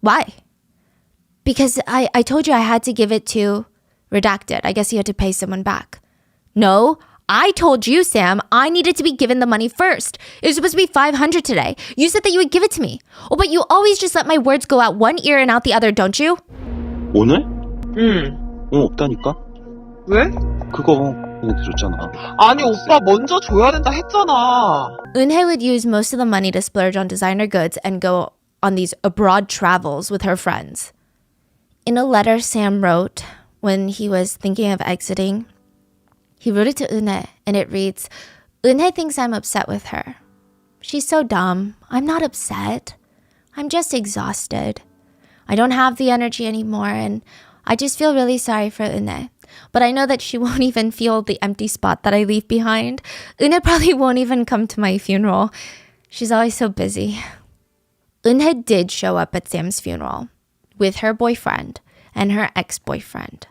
Why? Because I told you I had to give it to redacted. I guess you had to pay someone back. No, I told you, Sam, I needed to be given the money first. It was supposed to be $500 today. You said that you would give it to me. Oh, but you always just let my words go out one ear and out the other, don't you? 오늘? 응. 응, 없다니까? 왜? 그거 얘한테 줬잖아. 아니 오빠 먼저 줘야 된다 했잖아. Eunhae would use most of the money to splurge on designer goods and go on these abroad travels with her friends. In a letter Sam wrote when he was thinking of exiting, he wrote it to Eunhae and it reads, Eunhae thinks I'm upset with her. She's so dumb. I'm not upset. I'm just exhausted. I don't have the energy anymore and I just feel really sorry for Eunhae. But I know that she won't even feel the empty spot that I leave behind. Eunhae probably won't even come to my funeral. She's always so busy. Eunhae did show up at Sam's funeral with her boyfriend and her ex-boyfriend.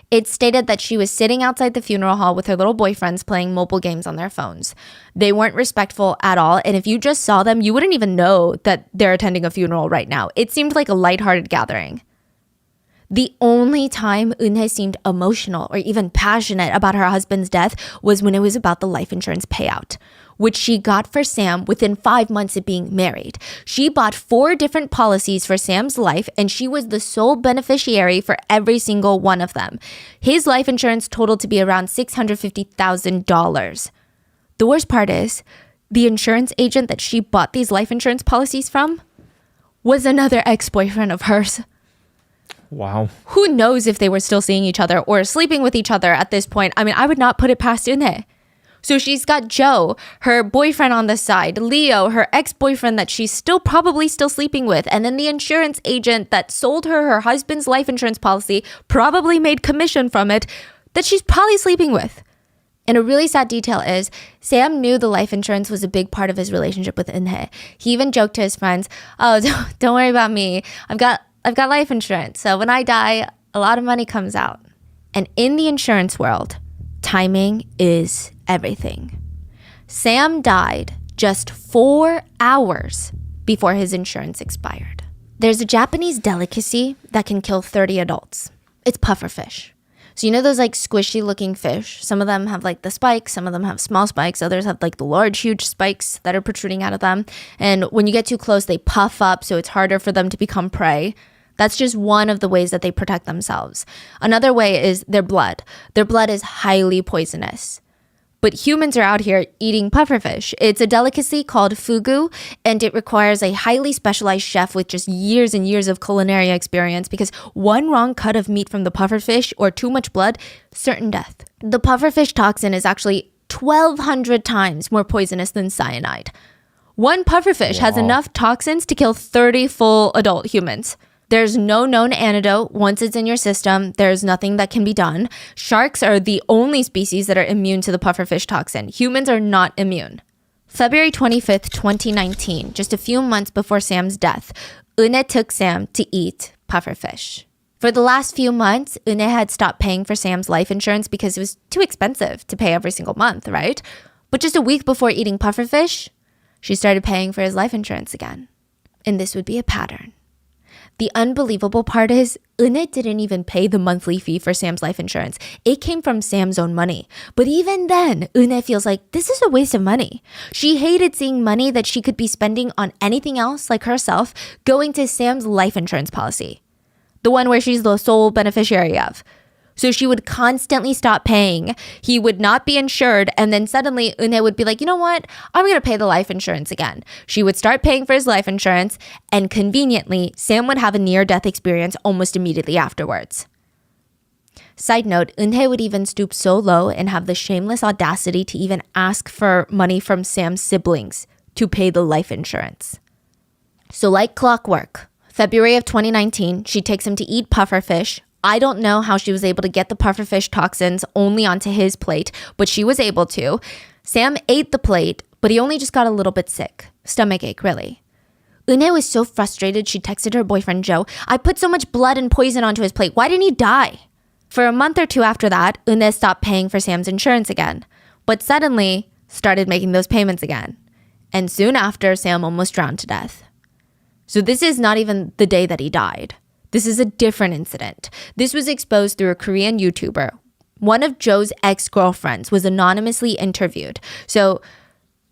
It stated that she was sitting outside the funeral hall with her little boyfriends playing mobile games on their phones. They weren't respectful at all, and if you just saw them, you wouldn't even know that they're attending a funeral right now. It seemed like a lighthearted gathering. The only time Eunhae seemed emotional or even passionate about her husband's death was when it was about the life insurance payout, which she got for Sam within 5 months of being married. She bought 4 different policies for Sam's life, and she was the sole beneficiary for every single one of them. His life insurance totaled to be around $650,000. The worst part is, the insurance agent that she bought these life insurance policies from was another ex-boyfriend of hers. Wow. Who knows if they were still seeing each other or sleeping with each other at this point? I mean, I would not put it past Eunhae. So she's got Joe, her boyfriend on the side, Leo, her ex-boyfriend that she's probably still sleeping with, and then the insurance agent that sold her husband's life insurance policy, probably made commission from it, that she's probably sleeping with. And a really sad detail is, Sam knew the life insurance was a big part of his relationship with Eunhae. He even joked to his friends, "Oh, don't worry about me. I've got life insurance, so when I die, a lot of money comes out." And in the insurance world, timing is everything. Sam died just 4 hours before his insurance expired. There's a Japanese delicacy that can kill 30 adults. It's pufferfish. So you know those like squishy looking fish? Some of them have like the spikes, some of them have small spikes, others have like the large, huge spikes that are protruding out of them. And when you get too close, they puff up, so it's harder for them to become prey. That's just one of the ways that they protect themselves. Another way is their blood. Their blood is highly poisonous. But humans are out here eating pufferfish. It's a delicacy called fugu, and it requires a highly specialized chef with just years and years of culinary experience, because one wrong cut of meat from the pufferfish or too much blood, certain death. The pufferfish toxin is actually 1,200 times more poisonous than cyanide. One pufferfish has enough toxins to kill 30 full adult humans. There's no known antidote. Once it's in your system, there's nothing that can be done. Sharks are the only species that are immune to the pufferfish toxin. Humans are not immune. February 25th, 2019, just a few months before Sam's death, Eunhae took Sam to eat pufferfish. For the last few months, Eunhae had stopped paying for Sam's life insurance because it was too expensive to pay every single month, right? But just a week before eating pufferfish, she started paying for his life insurance again. And this would be a pattern. The unbelievable part is, Eunhae didn't even pay the monthly fee for Sam's life insurance. It came from Sam's own money. But even then, Eunhae feels like this is a waste of money. She hated seeing money that she could be spending on anything else, like herself, going to Sam's life insurance policy. The one where she's the sole beneficiary of. So she would constantly stop paying. He would not be insured. And then suddenly Eunhae would be like, you know what? I'm going to pay the life insurance again. She would start paying for his life insurance. And conveniently, Sam would have a near-death experience almost immediately afterwards. Side note, Eunhae would even stoop so low and have the shameless audacity to even ask for money from Sam's siblings to pay the life insurance. So like clockwork, February of 2019, she takes him to eat pufferfish. I don't know how she was able to get the pufferfish toxins only onto his plate, but she was able to. Sam ate the plate, but he only just got a little bit sick. Stomachache, really. Eunhae was so frustrated, she texted her boyfriend Joe, "I put so much blood and poison onto his plate. Why didn't he die?" For a month or two after that, Eunhae stopped paying for Sam's insurance again, but suddenly started making those payments again. And soon after, Sam almost drowned to death. So this is not even the day that he died. This is a different incident. This was exposed through a Korean YouTuber. One of Joe's ex-girlfriends was anonymously interviewed. So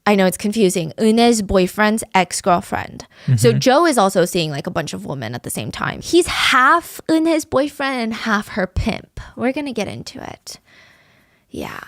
I know it's confusing. Eunhae's boyfriend's ex-girlfriend. So Joe is also seeing like a bunch of women at the same time. He's half Eunhae's boyfriend and half her pimp. We're going to get into it. Yeah.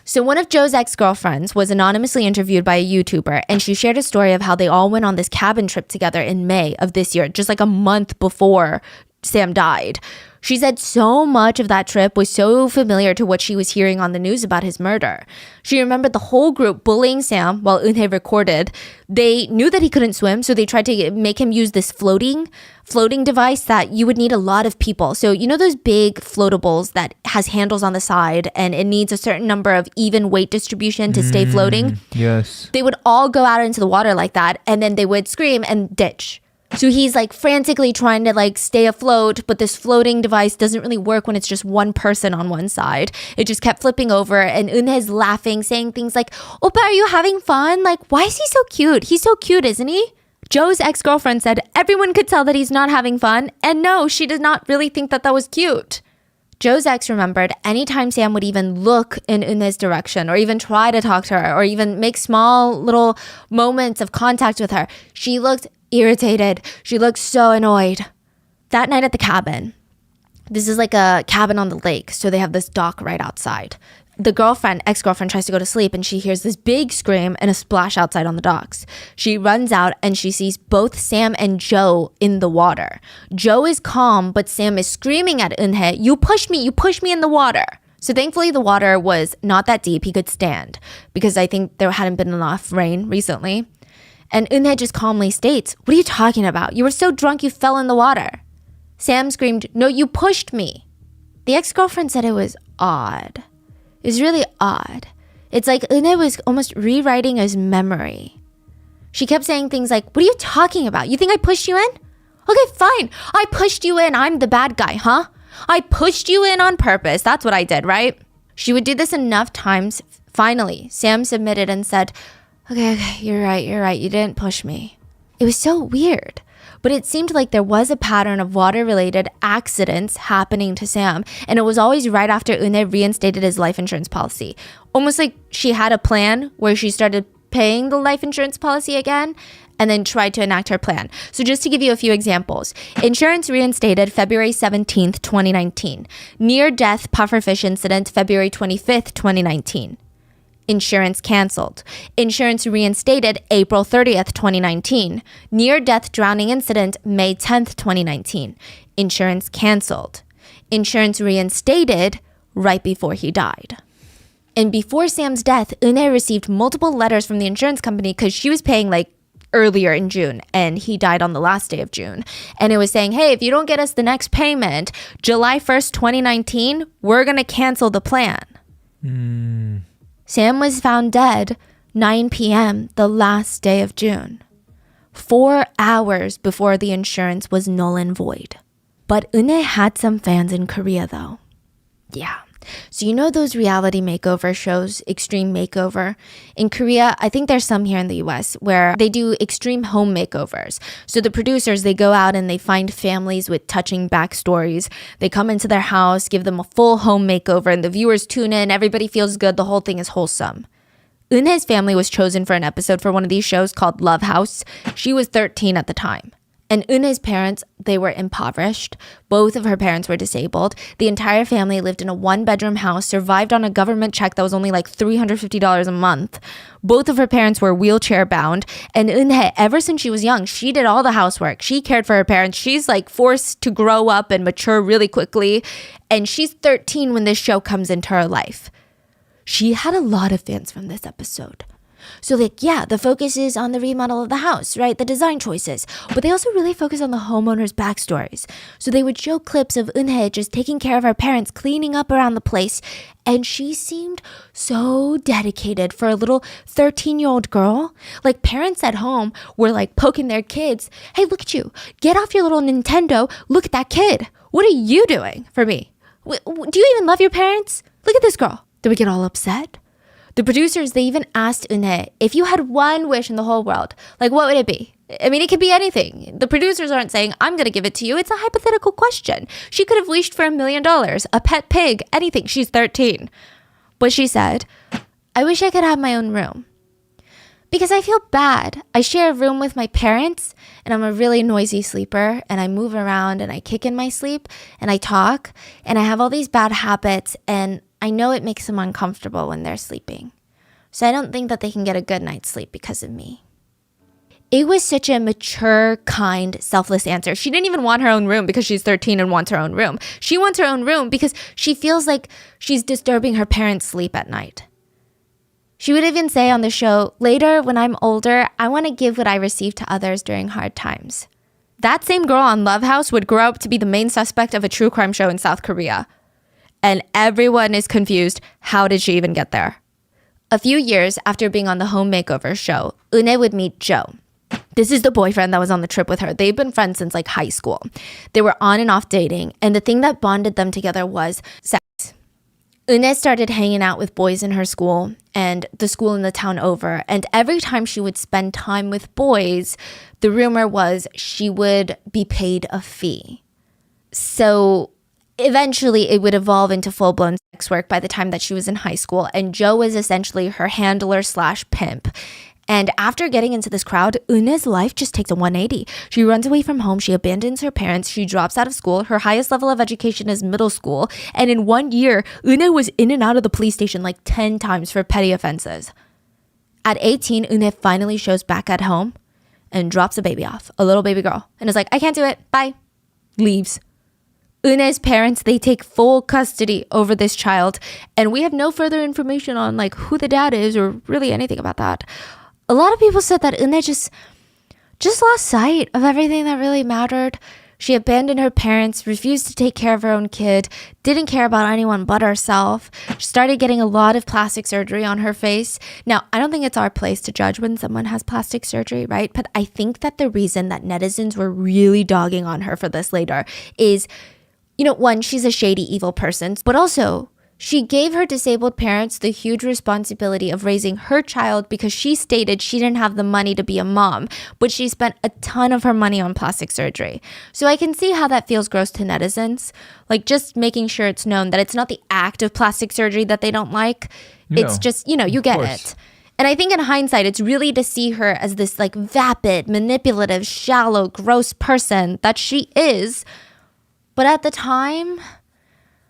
So one of Joe's ex-girlfriends was anonymously interviewed by a YouTuber, and she shared a story of how they all went on this cabin trip together in May of this year, just like a month before Sam died. She said so much of that trip was so familiar to what she was hearing on the news about his murder. She remembered the whole group bullying Sam while Eunhae recorded. They knew that he couldn't swim, so they tried to make him use this floating device that you would need a lot of people. So you know those big floatables that has handles on the side and it needs a certain number of even weight distribution to stay floating? Yes. They would all go out into the water like that and then they would scream and ditch. So he's like frantically trying to like stay afloat, but this floating device doesn't really work when it's just one person on one side. It just kept flipping over and Eunhae's laughing, saying things like, "Oppa, are you having fun? Like, why is he so cute? He's so cute, isn't he?" Joe's ex-girlfriend said everyone could tell that he's not having fun. And no, she did not really think that that was cute. Joe's ex remembered anytime Sam would even look in Eunhae's direction or even try to talk to her or even make small little moments of contact with her, she looked irritated. She looked so annoyed. That night at the cabin, this is like a cabin on the lake, so they have this dock right outside. The ex-girlfriend tries to go to sleep and she hears this big scream and a splash outside on the docks. She runs out and she sees both Sam and Joe in the water. Joe is calm, but Sam is screaming at Eunhae, you pushed me in the water." So thankfully the water was not that deep. He could stand because I think there hadn't been enough rain recently. And Eunhae just calmly states, "What are you talking about? You were so drunk you fell in the water." Sam screamed, "No, you pushed me." The ex-girlfriend said it was odd. It was really odd. It's like Eunhae was almost rewriting his memory. She kept saying things like, "What are you talking about? You think I pushed you in? Okay, fine. I pushed you in. I'm the bad guy, huh? I pushed you in on purpose. That's what I did, right?" She would do this enough times. Finally, Sam submitted and said, Okay, you're right. You didn't push me. It was so weird. But it seemed like there was a pattern of water-related accidents happening to Sam. And it was always right after Eunhae reinstated his life insurance policy. Almost like she had a plan where she started paying the life insurance policy again and then tried to enact her plan. So just to give you a few examples. Insurance reinstated February 17th, 2019. Near-death pufferfish incident February 25th, 2019. Insurance canceled. Insurance reinstated April 30th, 2019. Near-death drowning incident May 10th, 2019. Insurance canceled. Insurance reinstated right before he died. And before Sam's death, Eunhae received multiple letters from the insurance company because she was paying like earlier in June and he died on the last day of June. And it was saying, hey, if you don't get us the next payment, July 1st, 2019, we're going to cancel the plan. Sam was found dead 9 p.m. the last day of June, 4 hours before the insurance was null and void. But Eunhae had some fans in Korea though. Yeah. So you know those reality makeover shows, Extreme Makeover? In Korea, I think there's some here in the US where they do extreme home makeovers. So the producers, they go out and they find families with touching backstories. They come into their house, give them a full home makeover, and the viewers tune in, everybody feels good, the whole thing is wholesome. Eunhae's family was chosen for an episode for one of these shows called Love House. She was 13 at the time. And Eunhae's parents, they were impoverished. Both of her parents were disabled. The entire family lived in a one-bedroom house, survived on a government check that was only like $350 a month. Both of her parents were wheelchair-bound. And Eunhae, ever since she was young, she did all the housework. She cared for her parents. She's like forced to grow up and mature really quickly. And she's 13 when this show comes into her life. She had a lot of fans from this episode. So like, yeah, the focus is on the remodel of the house, right? The design choices. But they also really focus on the homeowners' backstories. So they would show clips of Eunhae just taking care of her parents, cleaning up around the place. And she seemed so dedicated for a little 13-year-old girl. Like parents at home were like poking their kids. Hey, look at you. Get off your little Nintendo. Look at that kid. What are you doing for me? Do you even love your parents? Look at this girl. Did we get all upset? The producers, they even asked Eunhae, if you had one wish in the whole world, like what would it be? I mean, it could be anything. The producers aren't saying, I'm going to give it to you. It's a hypothetical question. She could have wished for $1 million, a pet pig, anything. She's 13. But she said, I wish I could have my own room. Because I feel bad. I share a room with my parents and I'm a really noisy sleeper and I move around and I kick in my sleep and I talk and I have all these bad habits and I know it makes them uncomfortable when they're sleeping. So I don't think that they can get a good night's sleep because of me. It was such a mature, kind, selfless answer. She didn't even want her own room because she's 13 and wants her own room. She wants her own room because she feels like she's disturbing her parents' sleep at night. She would even say on the show, later, when I'm older, I want to give what I received to others during hard times. That same girl on Love House would grow up to be the main suspect of a true crime show in South Korea. And everyone is confused. How did she even get there? A few years after being on the home makeover show, Eunhae would meet Joe. This is the boyfriend that was on the trip with her. They've been friends since like high school. They were on and off dating, and the thing that bonded them together was sex. Eunhae started hanging out with boys in her school and the school in the town over, and every time she would spend time with boys, the rumor was she would be paid a fee. So eventually it would evolve into full-blown sex work by the time that she was in high school, and Joe was essentially her handler / pimp. And after getting into this crowd, Eunhae's life just takes a 180. She runs away from home, she abandons her parents, she drops out of school, her highest level of education is middle school, and in 1 year, Eunhae was in and out of the police station like 10 times for petty offenses. At 18, Eunhae finally shows back at home and drops a baby off, a little baby girl, and is like, I can't do it, bye. Leaves. Eunhae's parents, they take full custody over this child, and we have no further information on like who the dad is or really anything about that. A lot of people said that Eunhae just lost sight of everything that really mattered. She abandoned her parents, refused to take care of her own kid, didn't care about anyone but herself. She started getting a lot of plastic surgery on her face. Now, I don't think it's our place to judge when someone has plastic surgery, right? But I think that the reason that netizens were really dogging on her for this later is, you know, one, she's a shady, evil person, but also she gave her disabled parents the huge responsibility of raising her child because she stated she didn't have the money to be a mom, but she spent a ton of her money on plastic surgery. So I can see how that feels gross to netizens. Like just making sure it's known that it's not the act of plastic surgery that they don't like. It's just, you know, you get it. And I think in hindsight, it's really to see her as this like vapid, manipulative, shallow, gross person that she is. But at the time,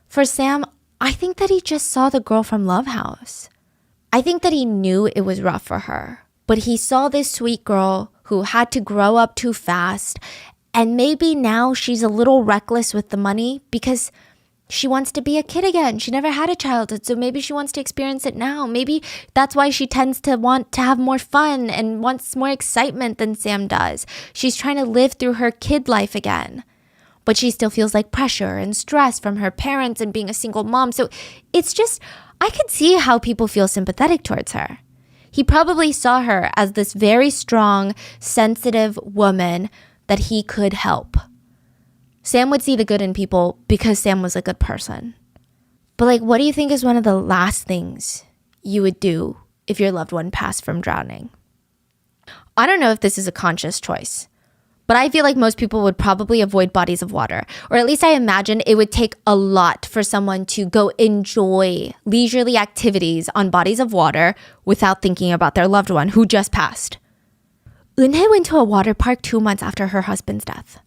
for Sam, I think that he just saw the girl from Love House. I think that he knew it was rough for her, but he saw this sweet girl who had to grow up too fast, and maybe now she's a little reckless with the money because she wants to be a kid again. She never had a childhood, so maybe she wants to experience it now. Maybe that's why she tends to want to have more fun and wants more excitement than Sam does. She's trying to live through her kid life again. But she still feels like pressure and stress from her parents and being a single mom. So it's just, I could see how people feel sympathetic towards her. He probably saw her as this very strong, sensitive woman that he could help. Sam would see the good in people because Sam was a good person. But like, what do you think is one of the last things you would do if your loved one passed from drowning? I don't know if this is a conscious choice. But I feel like most people would probably avoid bodies of water. Or at least I imagine it would take a lot for someone to go enjoy leisurely activities on bodies of water without thinking about their loved one who just passed. Eunhae went to a water park 2 months after her husband's death.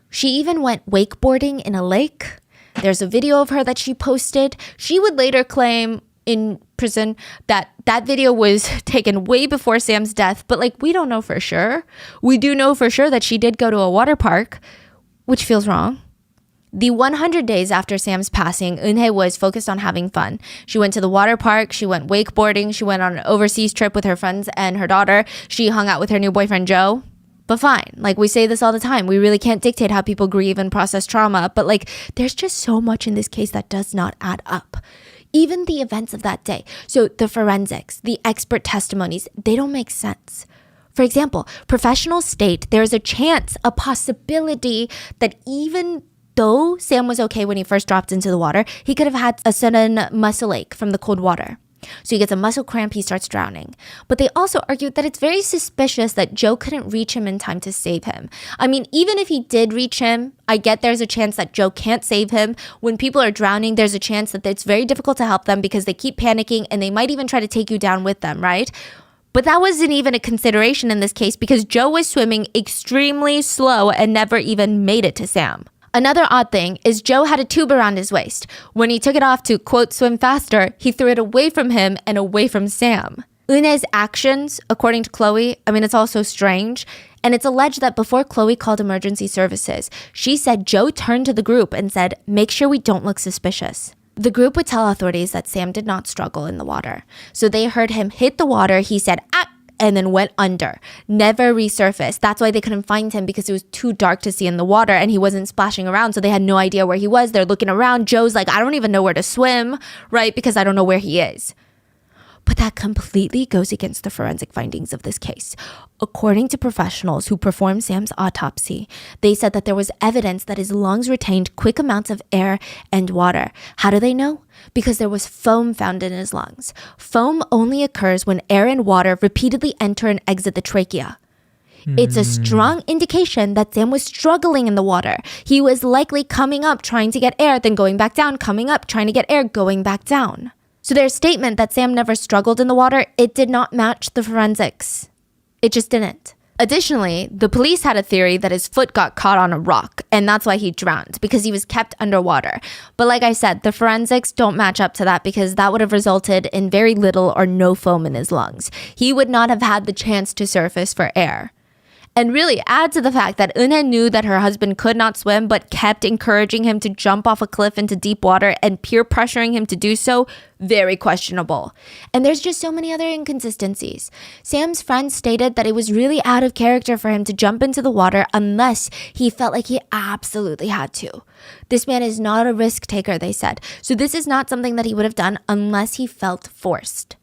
She even went wakeboarding in a lake. There's a video of her that she posted. She would later claim in prison that video was taken way before Sam's death, but like we don't know for sure. We do know for sure that she did go to a water park, which feels wrong. The 100 days after Sam's passing, Eunhae was focused on having fun. She went to the water park, she went wakeboarding, she went on an overseas trip with her friends and her daughter. She hung out with her new boyfriend Joe. But fine, like we say this all the time, we really can't dictate how people grieve and process trauma, but like there's just so much in this case that does not add up. Even the events of that day. So the forensics, the expert testimonies, they don't make sense. For example, professionals state there's a chance, a possibility that even though Sam was okay when he first dropped into the water, he could have had a sudden muscle ache from the cold water. So he gets a muscle cramp, he starts drowning. But they also argued that it's very suspicious that Joe couldn't reach him in time to save him. I mean, even if he did reach him, I get there's a chance that Joe can't save him. When people are drowning, there's a chance that it's very difficult to help them because they keep panicking and they might even try to take you down with them, right? But that wasn't even a consideration in this case because Joe was swimming extremely slow and never even made it to Sam. Another odd thing is Joe had a tube around his waist. When he took it off to, quote, swim faster, he threw it away from him and away from Sam. Eunhae's actions, according to Chloe, it's all so strange. And it's alleged that before Chloe called emergency services, she said Joe turned to the group and said, make sure we don't look suspicious. The group would tell authorities that Sam did not struggle in the water. So they heard him hit the water, he said, ah, and then went under. Never resurfaced. That's why they couldn't find him, because it was too dark to see in the water and he wasn't splashing around. So they had no idea where he was. They're looking around. Joe's like, I don't even know where to swim, right? Because I don't know where he is. But that completely goes against the forensic findings of this case. According to professionals who performed Sam's autopsy, they said that there was evidence that his lungs retained quick amounts of air and water. How do they know? Because there was foam found in his lungs. Foam only occurs when air and water repeatedly enter and exit the trachea. It's a strong indication that Sam was struggling in the water. He was likely coming up, trying to get air, then going back down, coming up, trying to get air, going back down. So their statement that Sam never struggled in the water, it did not match the forensics. It just didn't. Additionally, the police had a theory that his foot got caught on a rock, and that's why he drowned, because he was kept underwater. But like I said, the forensics don't match up to that, because that would have resulted in very little or no foam in his lungs. He would not have had the chance to surface for air. And really add to the fact that Eunhae knew that her husband could not swim but kept encouraging him to jump off a cliff into deep water and peer pressuring him to do so, very questionable. And there's just so many other inconsistencies. Sam's friends stated that it was really out of character for him to jump into the water unless he felt like he absolutely had to. This man is not a risk taker, they said. So this is not something that he would have done unless he felt forced.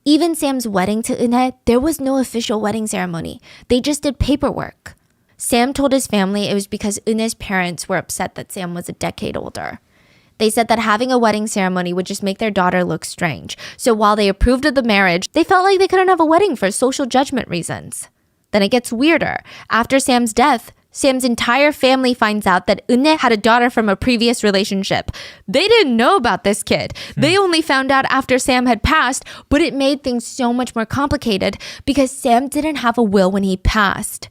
Even Sam's wedding to Eunhae, there was no official wedding ceremony. They just did paperwork. Sam told his family it was because Eunhae's parents were upset that Sam was a decade older. They said that having a wedding ceremony would just make their daughter look strange. So while they approved of the marriage, they felt like they couldn't have a wedding for social judgment reasons. Then it gets weirder. After Sam's death, Sam's entire family finds out that Eunhae had a daughter from a previous relationship. They didn't know about this kid. They only found out after Sam had passed, but it made things so much more complicated because Sam didn't have a will when he passed,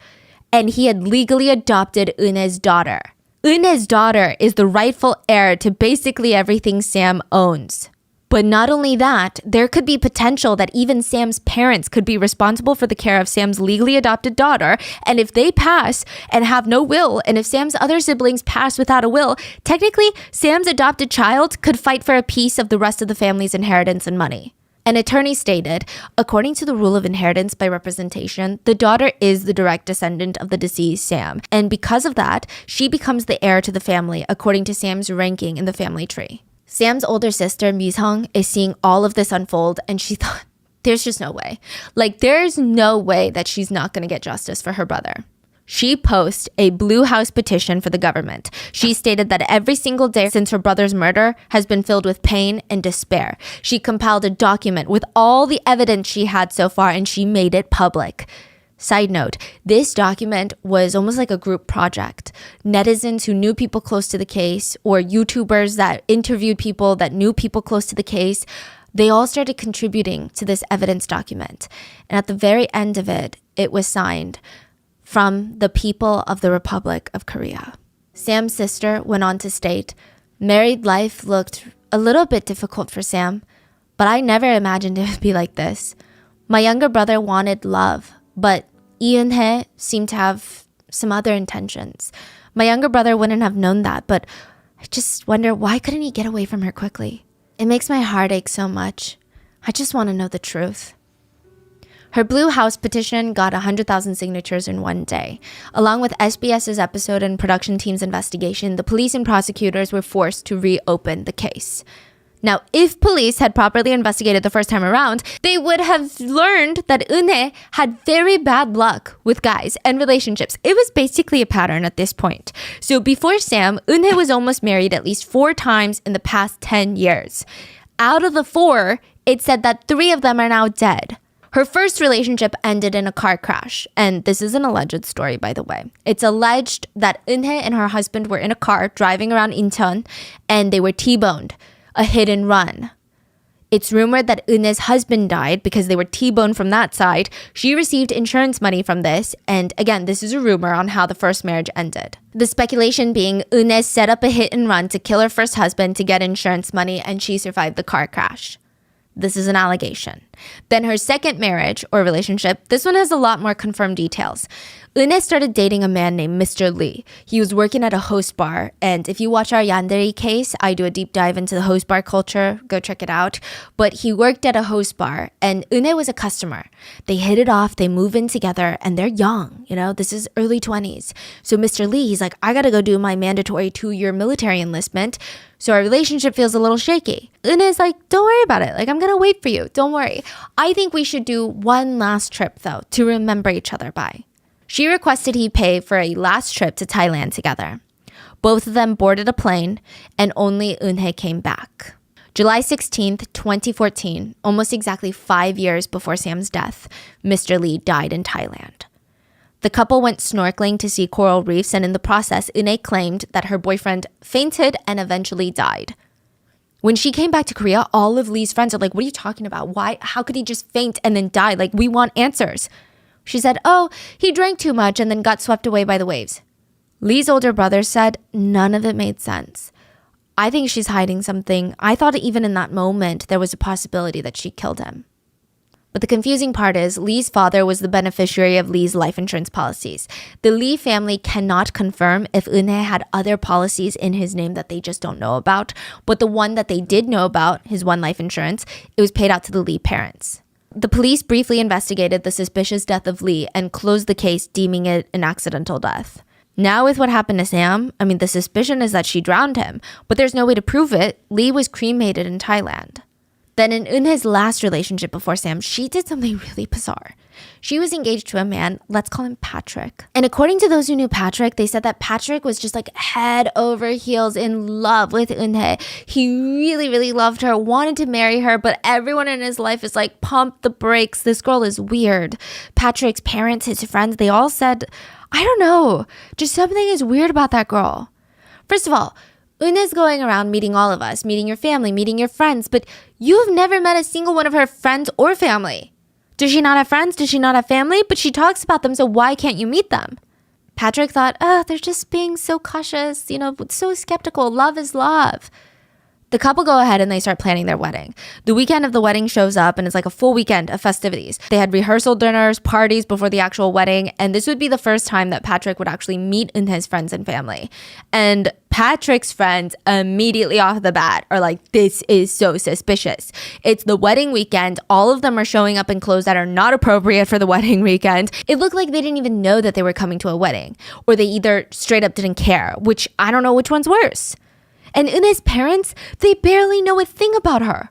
and he had legally adopted Eunhae's daughter. Eunhae's daughter is the rightful heir to basically everything Sam owns. But not only that, there could be potential that even Sam's parents could be responsible for the care of Sam's legally adopted daughter. And if they pass and have no will, and if Sam's other siblings pass without a will, technically Sam's adopted child could fight for a piece of the rest of the family's inheritance and money. An attorney stated, according to the rule of inheritance by representation, the daughter is the direct descendant of the deceased Sam. And because of that, she becomes the heir to the family according to Sam's ranking in the family tree. Sam's older sister, Mi-sung, is seeing all of this unfold, and she thought, there's just no way. There's no way that she's not going to get justice for her brother. She posted a Blue House petition for the government. She stated that every single day since her brother's murder has been filled with pain and despair. She compiled a document with all the evidence she had so far, and she made it public. Side note, this document was almost like a group project. Netizens who knew people close to the case, or YouTubers that interviewed people that knew people close to the case, they all started contributing to this evidence document. And at the very end of it, it was signed from the people of the Republic of Korea. Sam's sister went on to state, married life looked a little bit difficult for Sam, but I never imagined it would be like this. My younger brother wanted love, but Eunhae seemed to have some other intentions. My younger brother wouldn't have known that, but I just wonder, why couldn't he get away from her quickly? It makes my heart ache so much. I just want to know the truth. Her Blue House petition got 100,000 signatures in one day. Along with SBS's episode and production team's investigation, the police and prosecutors were forced to reopen the case. Now, if police had properly investigated the first time around, they would have learned that Eunhae had very bad luck with guys and relationships. It was basically a pattern at this point. So before Sam, Eunhae was almost married at least 4 times in the past 10 years. Out of the 4, it said that 3 of them are now dead. Her first relationship ended in a car crash, and this is an alleged story, by the way. It's alleged that Eunhae and her husband were in a car driving around Incheon, and they were T-boned. A hit and run. It's rumored that Eunhae's husband died because they were T-boned from that side. She received insurance money from this, and again, this is a rumor on how the first marriage ended. The speculation being Eunhae set up a hit and run to kill her first husband to get insurance money, and she survived the car crash. This is an allegation. Then her second marriage or relationship, this one has a lot more confirmed details. Eunhae started dating a man named Mr. Lee. He was working at a host bar, and if you watch our Yandere case, I do a deep dive into the host bar culture. Go check it out. But he worked at a host bar, and Eunhae was a customer. They hit it off, they move in together, and they're young. This is early 20s. So Mr. Lee, he's like, I gotta go do my mandatory 2-year military enlistment. So our relationship feels a little shaky. Eunhae's like, don't worry about it. I'm gonna wait for you. Don't worry. I think we should do one last trip, though, to remember each other by. She requested he pay for a last trip to Thailand together. Both of them boarded a plane, and only Eunhae came back. July 16th, 2014, almost exactly 5 years before Sam's death, Mr. Lee died in Thailand. The couple went snorkeling to see coral reefs, and in the process, Eunhae claimed that her boyfriend fainted and eventually died. When she came back to Korea, all of Lee's friends are like, what are you talking about? Why? How could he just faint and then die? We want answers. She said, oh, he drank too much and then got swept away by the waves. Lee's older brother said none of it made sense. I think she's hiding something. I thought even in that moment, there was a possibility that she killed him. But the confusing part is Lee's father was the beneficiary of Lee's life insurance policies. The Lee family cannot confirm if Eunhae had other policies in his name that they just don't know about. But the one that they did know about, his one life insurance, it was paid out to the Lee parents. The police briefly investigated the suspicious death of Lee and closed the case, deeming it an accidental death. Now with what happened to Sam, the suspicion is that she drowned him, but there's no way to prove it. Lee was cremated in Thailand. Then in Eunhae's last relationship before Sam, she did something really bizarre. She was engaged to a man, let's call him Patrick. And according to those who knew Patrick, they said that Patrick was just head over heels in love with Eunhae. He really, really loved her, wanted to marry her, but everyone in his life is like, pump the brakes. This girl is weird. Patrick's parents, his friends, they all said, I don't know, just something is weird about that girl. First of all, Eunhae's going around meeting all of us, meeting your family, meeting your friends, but you've never met a single one of her friends or family. Does she not have friends? Does she not have family? But she talks about them, so why can't you meet them? Patrick thought, they're just being so cautious, so skeptical. Love is love. The couple go ahead and they start planning their wedding. The weekend of the wedding shows up and it's like a full weekend of festivities. They had rehearsal dinners, parties before the actual wedding, and this would be the first time that Patrick would actually meet Eunhae's friends and family. And Patrick's friends immediately off the bat are like, this is so suspicious. It's the wedding weekend. All of them are showing up in clothes that are not appropriate for the wedding weekend. It looked like they didn't even know that they were coming to a wedding, or they either straight up didn't care, which I don't know which one's worse. And Eunhae's parents, they barely know a thing about her.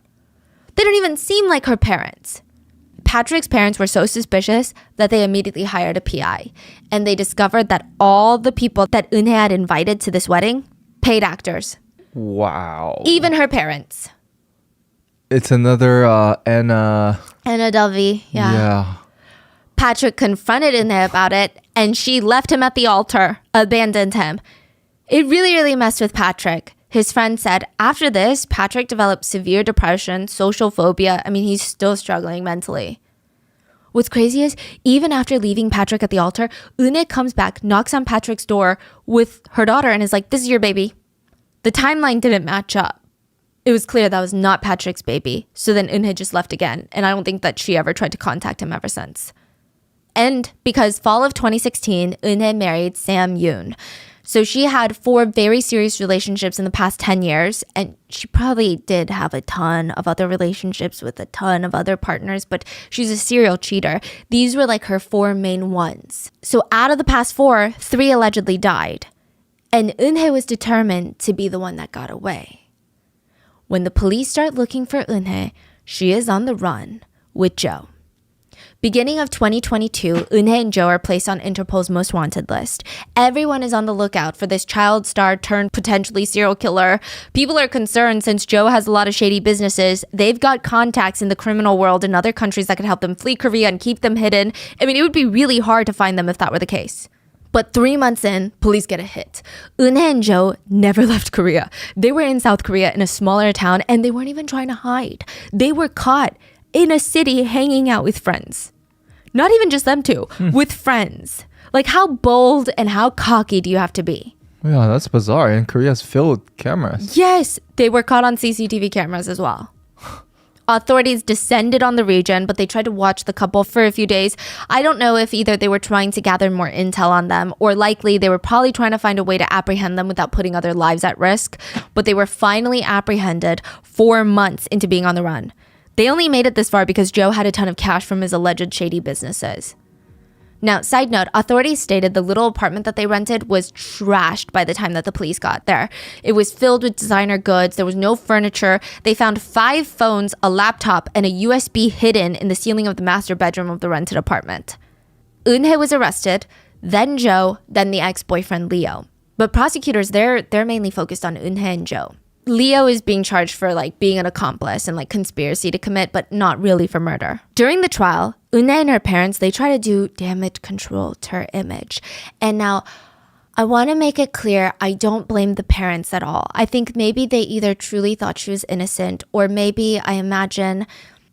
They don't even seem like her parents. Patrick's parents were so suspicious that they immediately hired a PI. And they discovered that all the people that Eunhae had invited to this wedding, paid actors. Wow. Even her parents. It's another Anna Delvey, yeah. Patrick confronted Eunhae about it, and she left him at the altar, abandoned him. It really, really messed with Patrick. His friend said, after this, Patrick developed severe depression, social phobia. He's still struggling mentally. What's crazy is, even after leaving Patrick at the altar, Eunhae comes back, knocks on Patrick's door with her daughter, and is like, this is your baby. The timeline didn't match up. It was clear that was not Patrick's baby. So then Eunhae just left again, and I don't think that she ever tried to contact him ever since. And because fall of 2016, Eunhae married Sam Yoon. So she had 4 very serious relationships in the past 10 years, and she probably did have a ton of other relationships with a ton of other partners, but she's a serial cheater. These were her 4 main ones. So out of the past 4, 3 allegedly died. And Eunhae was determined to be the one that got away. When the police start looking for Eunhae, she is on the run with Joe. Beginning of 2022, Eunhae and Joe are placed on Interpol's most wanted list. Everyone is on the lookout for this child star turned potentially serial killer. People are concerned since Joe has a lot of shady businesses. They've got contacts in the criminal world in other countries that could help them flee Korea and keep them hidden. It would be really hard to find them if that were the case. But 3 months in, police get a hit. Eunhae and Joe never left Korea. They were in South Korea in a smaller town, and they weren't even trying to hide. They were caught in a city hanging out with friends. Not even just them two, with friends. How bold and how cocky do you have to be? Yeah, that's bizarre. And Korea's filled with cameras. Yes, they were caught on CCTV cameras as well. Authorities descended on the region, but they tried to watch the couple for a few days. I don't know if either they were trying to gather more intel on them, or likely they were probably trying to find a way to apprehend them without putting other lives at risk. But they were finally apprehended 4 months into being on the run. They only made it this far because Joe had a ton of cash from his alleged shady businesses. Now, side note, authorities stated the little apartment that they rented was trashed by the time that the police got there. It was filled with designer goods. There was no furniture. They found 5 phones, a laptop, and a USB hidden in the ceiling of the master bedroom of the rented apartment. Eunhae was arrested, then Joe, then the ex-boyfriend Leo. But prosecutors, they're mainly focused on Eunhae and Joe. Leo is being charged for being an accomplice and conspiracy to commit, but not really for murder. During the trial, Eunhae and her parents, they try to do damage control to her image. And now, I want to make it clear, I don't blame the parents at all. I think maybe they either truly thought she was innocent, or maybe, I imagine,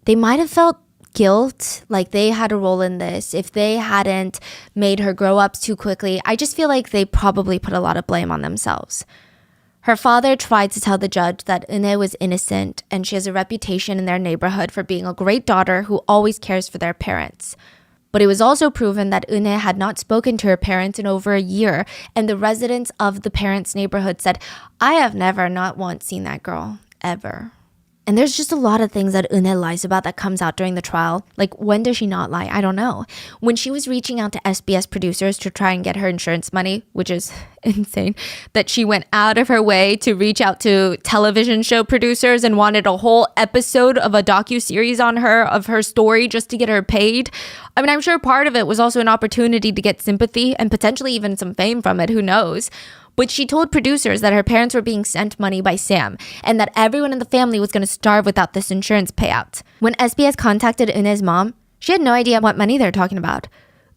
they might have felt guilt, like they had a role in this. If they hadn't made her grow up too quickly, I just feel like they probably put a lot of blame on themselves. Her father tried to tell the judge that Eunhae was innocent and she has a reputation in their neighborhood for being a great daughter who always cares for their parents. But it was also proven that Eunhae had not spoken to her parents in over a year, and the residents of the parents' neighborhood said, "I have never not once seen that girl, ever." And there's just a lot of things that Eunhae lies about that comes out during the trial. When does she not lie? I don't know. When she was reaching out to SBS producers to try and get her insurance money, which is insane, that she went out of her way to reach out to television show producers and wanted a whole episode of a docuseries on her, of her story, just to get her paid. I mean, I'm sure part of it was also an opportunity to get sympathy and potentially even some fame from it, who knows? But she told producers that her parents were being sent money by Sam and that everyone in the family was going to starve without this insurance payout. When SBS contacted Eunhae's mom, she had no idea what money they were talking about.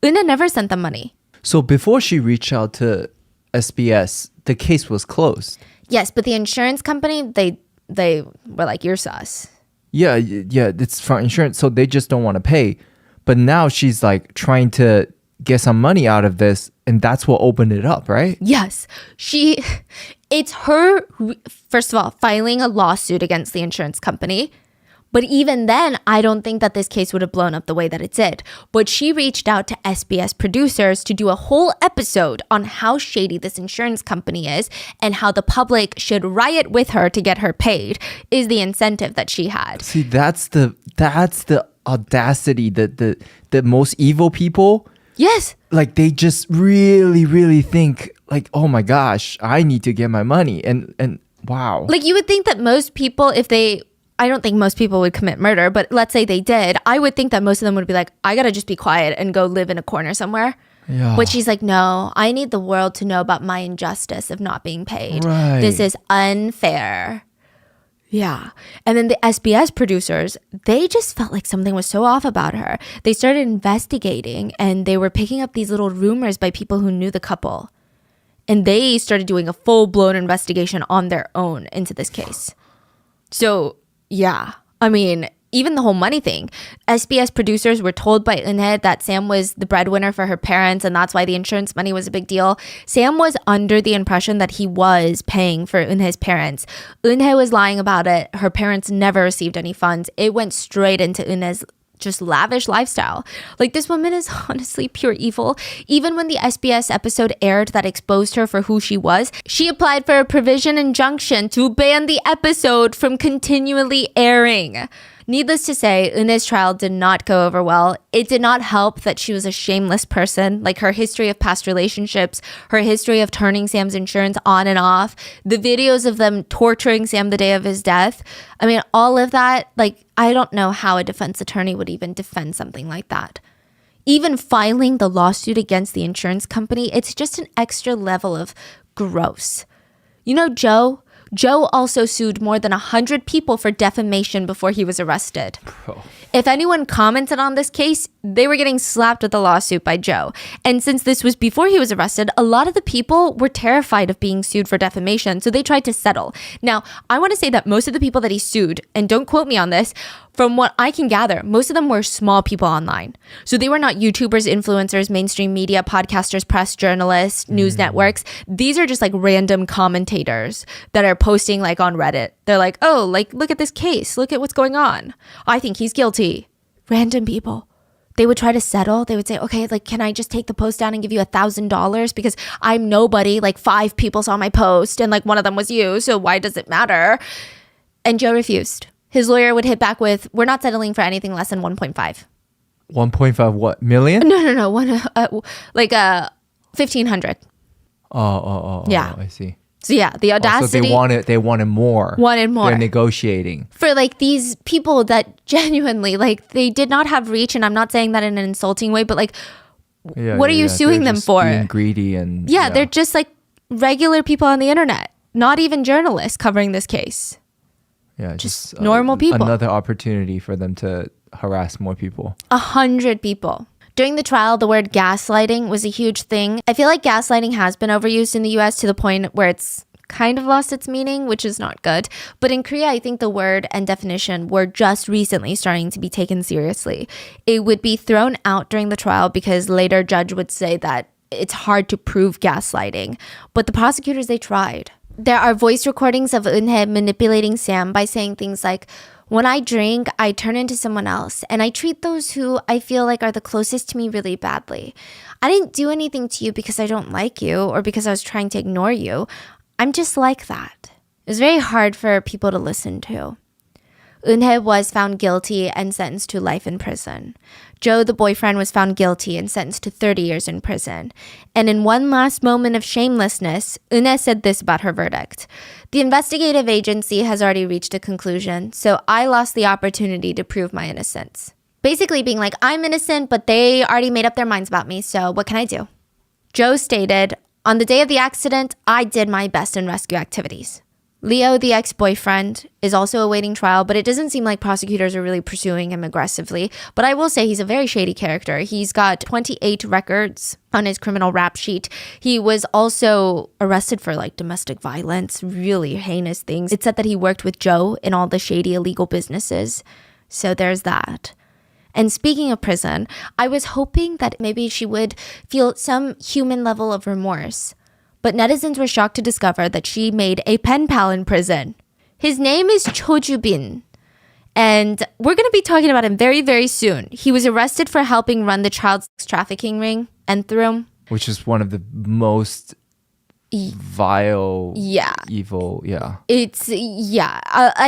Eunhae never sent them money. So before she reached out to SBS, the case was closed. Yes, but the insurance company, they were like, "You're sus." Yeah, it's for insurance, so they just don't want to pay. But now she's trying to get some money out of this, and that's what opened it up, right? Yes. It's her, first of all, filing a lawsuit against the insurance company. But even then, I don't think that this case would have blown up the way that it did. But she reached out to SBS producers to do a whole episode on how shady this insurance company is and how the public should riot with her to get her paid, is the incentive that she had. See, that's the audacity that the most evil people, yes, they just really, really think oh my gosh, I need to get my money. And wow. You would think that most people, I don't think most people would commit murder, but let's say they did, I would think that most of them would be like, I gotta just be quiet and go live in a corner somewhere. Yeah. But she's like, no, I need the world to know about my injustice of not being paid. Right. This is unfair. Yeah. And then the SBS producers, they just felt like something was so off about her. They started investigating and they were picking up these little rumors by people who knew the couple. And they started doing a full-blown investigation on their own into this case. So, yeah. I mean, even the whole money thing. SBS producers were told by Eunhae that Sam was the breadwinner for her parents, and that's why the insurance money was a big deal. Sam was under the impression that he was paying for Eunhae's parents. Eunhae was lying about it. Her parents never received any funds. It went straight into Eunhae's just lavish lifestyle. This woman is honestly pure evil. Even when the SBS episode aired that exposed her for who she was, she applied for a provision injunction to ban the episode from continually airing. Needless to say, Eunhae's trial did not go over well. It did not help that she was a shameless person. Her history of past relationships, her history of turning Sam's insurance on and off, the videos of them torturing Sam the day of his death. I mean, all of that, I don't know how a defense attorney would even defend something like that. Even filing the lawsuit against the insurance company, it's just an extra level of gross. You know, Joe also sued more than 100 people for defamation before he was arrested. Bro. If anyone commented on this case, they were getting slapped with a lawsuit by Joe. And since this was before he was arrested, a lot of the people were terrified of being sued for defamation, so they tried to settle. Now, I want to say that most of the people that he sued, and don't quote me on this, from what I can gather, most of them were small people online. So they were not YouTubers, influencers, mainstream media, podcasters, press, journalists, news networks. These are just like random commentators that are posting like on Reddit. They're like, oh, like, look at this case. Look at what's going on. I think he's guilty. Random people. They would try to settle. They would say, okay, like, can I just take the post down and give you $1,000 because I'm nobody, like 5 people saw my post and like one of them was you. So why does it matter? And Joe refused. His lawyer would hit back with, we're not settling for anything less than 1.5. 1.5 what? Million? No. Like 1,500. Oh, Yeah. I see. So yeah, the audacity. So they wanted more. Wanted more. They're negotiating. For like these people that genuinely, like, they did not have reach, and I'm not saying that in an insulting way, but like, what are you suing They're them just for? Being greedy and Yeah, they're just like regular people on the internet, not even journalists covering this case. Yeah, Just normal people. Another opportunity for them to harass more people. 100 people. During the trial, the word gaslighting was a huge thing. I feel like gaslighting has been overused in the US to the point where it's kind of lost its meaning, which is not good. But in Korea, I think the word and definition were just recently starting to be taken seriously. It would be thrown out during the trial because later judge would say that it's hard to prove gaslighting. But the prosecutors, they tried. There are voice recordings of Eunhae manipulating Sam by saying things like, when I drink, I turn into someone else, and I treat those who I feel like are the closest to me really badly. I didn't do anything to you because I don't like you or because I was trying to ignore you. I'm just like that. It was very hard for people to listen to. Eunhae was found guilty and sentenced to life in prison. Joe, the boyfriend, was found guilty and sentenced to 30 years in prison. And in one last moment of shamelessness, Eunhae said this about her verdict. The investigative agency has already reached a conclusion, so I lost the opportunity to prove my innocence. Basically being like, I'm innocent, but they already made up their minds about me, so what can I do? Joe stated, on the day of the accident, I did my best in rescue activities. Leo, the ex-boyfriend, is also awaiting trial, but it doesn't seem like prosecutors are really pursuing him aggressively. But I will say he's a very shady character. He's got 28 records on his criminal rap sheet. He was also arrested for like domestic violence, really heinous things. It said that he worked with Joe in all the shady illegal businesses. So there's that. And speaking of prison, I was hoping that maybe she would feel some human level of remorse. But netizens were shocked to discover that she made a pen pal in prison. His name is Cho Ju-bin. And we're going to be talking about him very, very soon. He was arrested for helping run the child trafficking ring, Enthrum. Which is one of the most vile, evil, I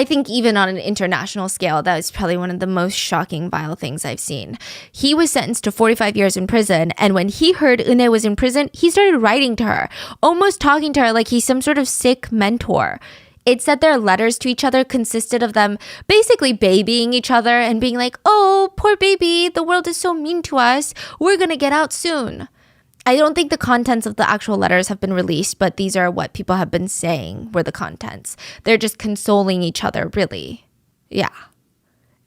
think even on an international scale, that was probably one of the most shocking, vile things I've seen. He was sentenced to 45 years in prison, and when he heard Eunhae was in prison, he started writing to her, almost talking to her like he's some sort of sick mentor. It said their letters to each other consisted of them basically babying each other and being like, oh, poor baby, the world is so mean to us. We're gonna get out soon. I don't think the contents of the actual letters have been released, but these are what people have been saying were the contents. They're just consoling each other, really. Yeah.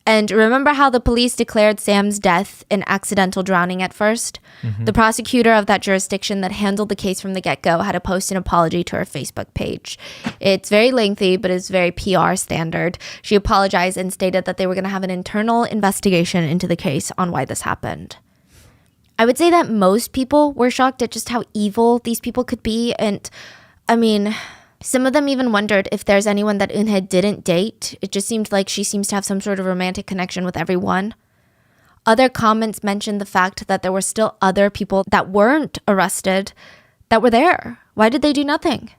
And remember how the police declared Sam's death an accidental drowning at first? Mm-hmm. The prosecutor of that jurisdiction that handled the case from the get-go had to post an apology to her Facebook page. It's very lengthy, but it's very PR standard. She apologized and stated that they were going to have an internal investigation into the case on why this happened. I would say that most people were shocked at just how evil these people could be. And I mean, some of them even wondered if there's anyone that Eunhae didn't date. It just seemed like she seems to have some sort of romantic connection with everyone. Other comments mentioned the fact that there were still other people that weren't arrested that were there. Why did they do nothing?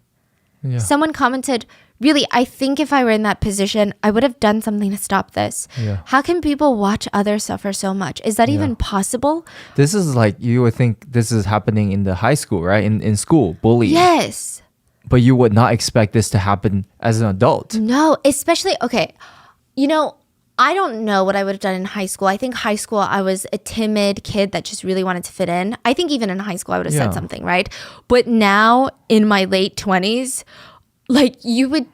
Yeah. Someone commented, really, I think if I were in that position, I would have done something to stop this. Yeah. How can people watch others suffer so much? Is that even possible? This is like, you would think this is happening in the high school, right? In school, bullying. Yes. But you would not expect this to happen as an adult. No, especially, okay, you know, I don't know what I would have done in high school. I think high school, I was a timid kid that just really wanted to fit in. I think even in high school, I would have said something, right? But now in my late 20s, like you would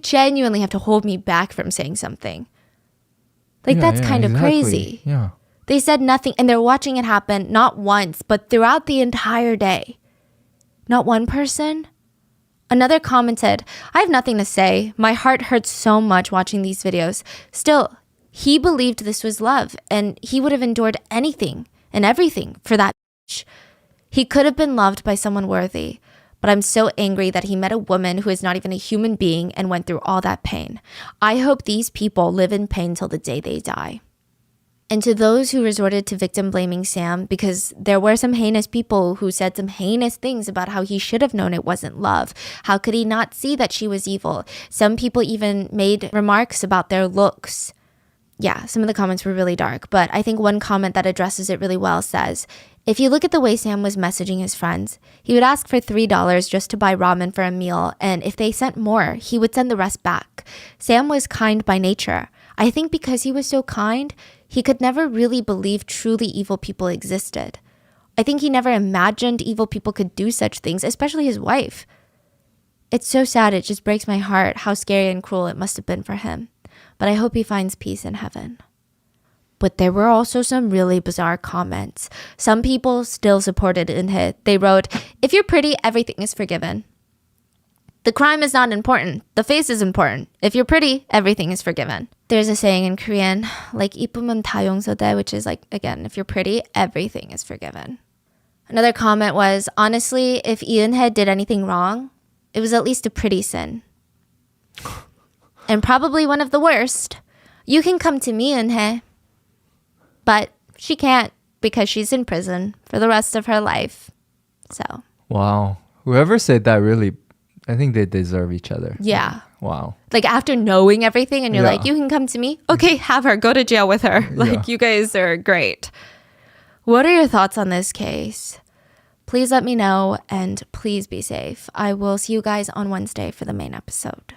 genuinely have to hold me back from saying something. Like that's kind of crazy. Yeah. They said nothing and they're watching it happen not once, but throughout the entire day. Not one person. Another commented, I have nothing to say. My heart hurts so much watching these videos. Still, He believed this was love, and he would have endured anything and everything for that bitch. He could have been loved by someone worthy, but I'm so angry that he met a woman who is not even a human being and went through all that pain. I hope these people live in pain till the day they die. And to those who resorted to victim blaming Sam, because there were some heinous people who said some heinous things about how he should have known it wasn't love. How could he not see that she was evil? Some people even made remarks about their looks. Yeah, some of the comments were really dark, but I think one comment that addresses it really well says, if you look at the way Sam was messaging his friends, he would ask for $3 just to buy ramen for a meal, and if they sent more, he would send the rest back. Sam was kind by nature. I think because he was so kind, he could never really believe truly evil people existed. I think he never imagined evil people could do such things, especially his wife. It's so sad, it just breaks my heart how scary and cruel it must have been for him. But I hope he finds peace in heaven. But there were also some really bizarre comments. Some people still supported Eunhae. They wrote, if you're pretty, everything is forgiven. The crime is not important. The face is important. If you're pretty, everything is forgiven. There's a saying in Korean, like 이쁘면 다 용서돼, which is like, again, if you're pretty, everything is forgiven. Another comment was, honestly, if Eunhae did anything wrong, it was at least a pretty sin. And probably one of the worst. You can come to me, Eunhae. But she can't because she's in prison for the rest of her life. So. Wow. Whoever said that really, I think they deserve each other. Yeah. Wow. Like after knowing everything and you're Yeah. like, you can come to me? Okay, have her. Go to jail with her. Like Yeah. you guys are great. What are your thoughts on this case? Please let me know and please be safe. I will see you guys on Wednesday for the main episode.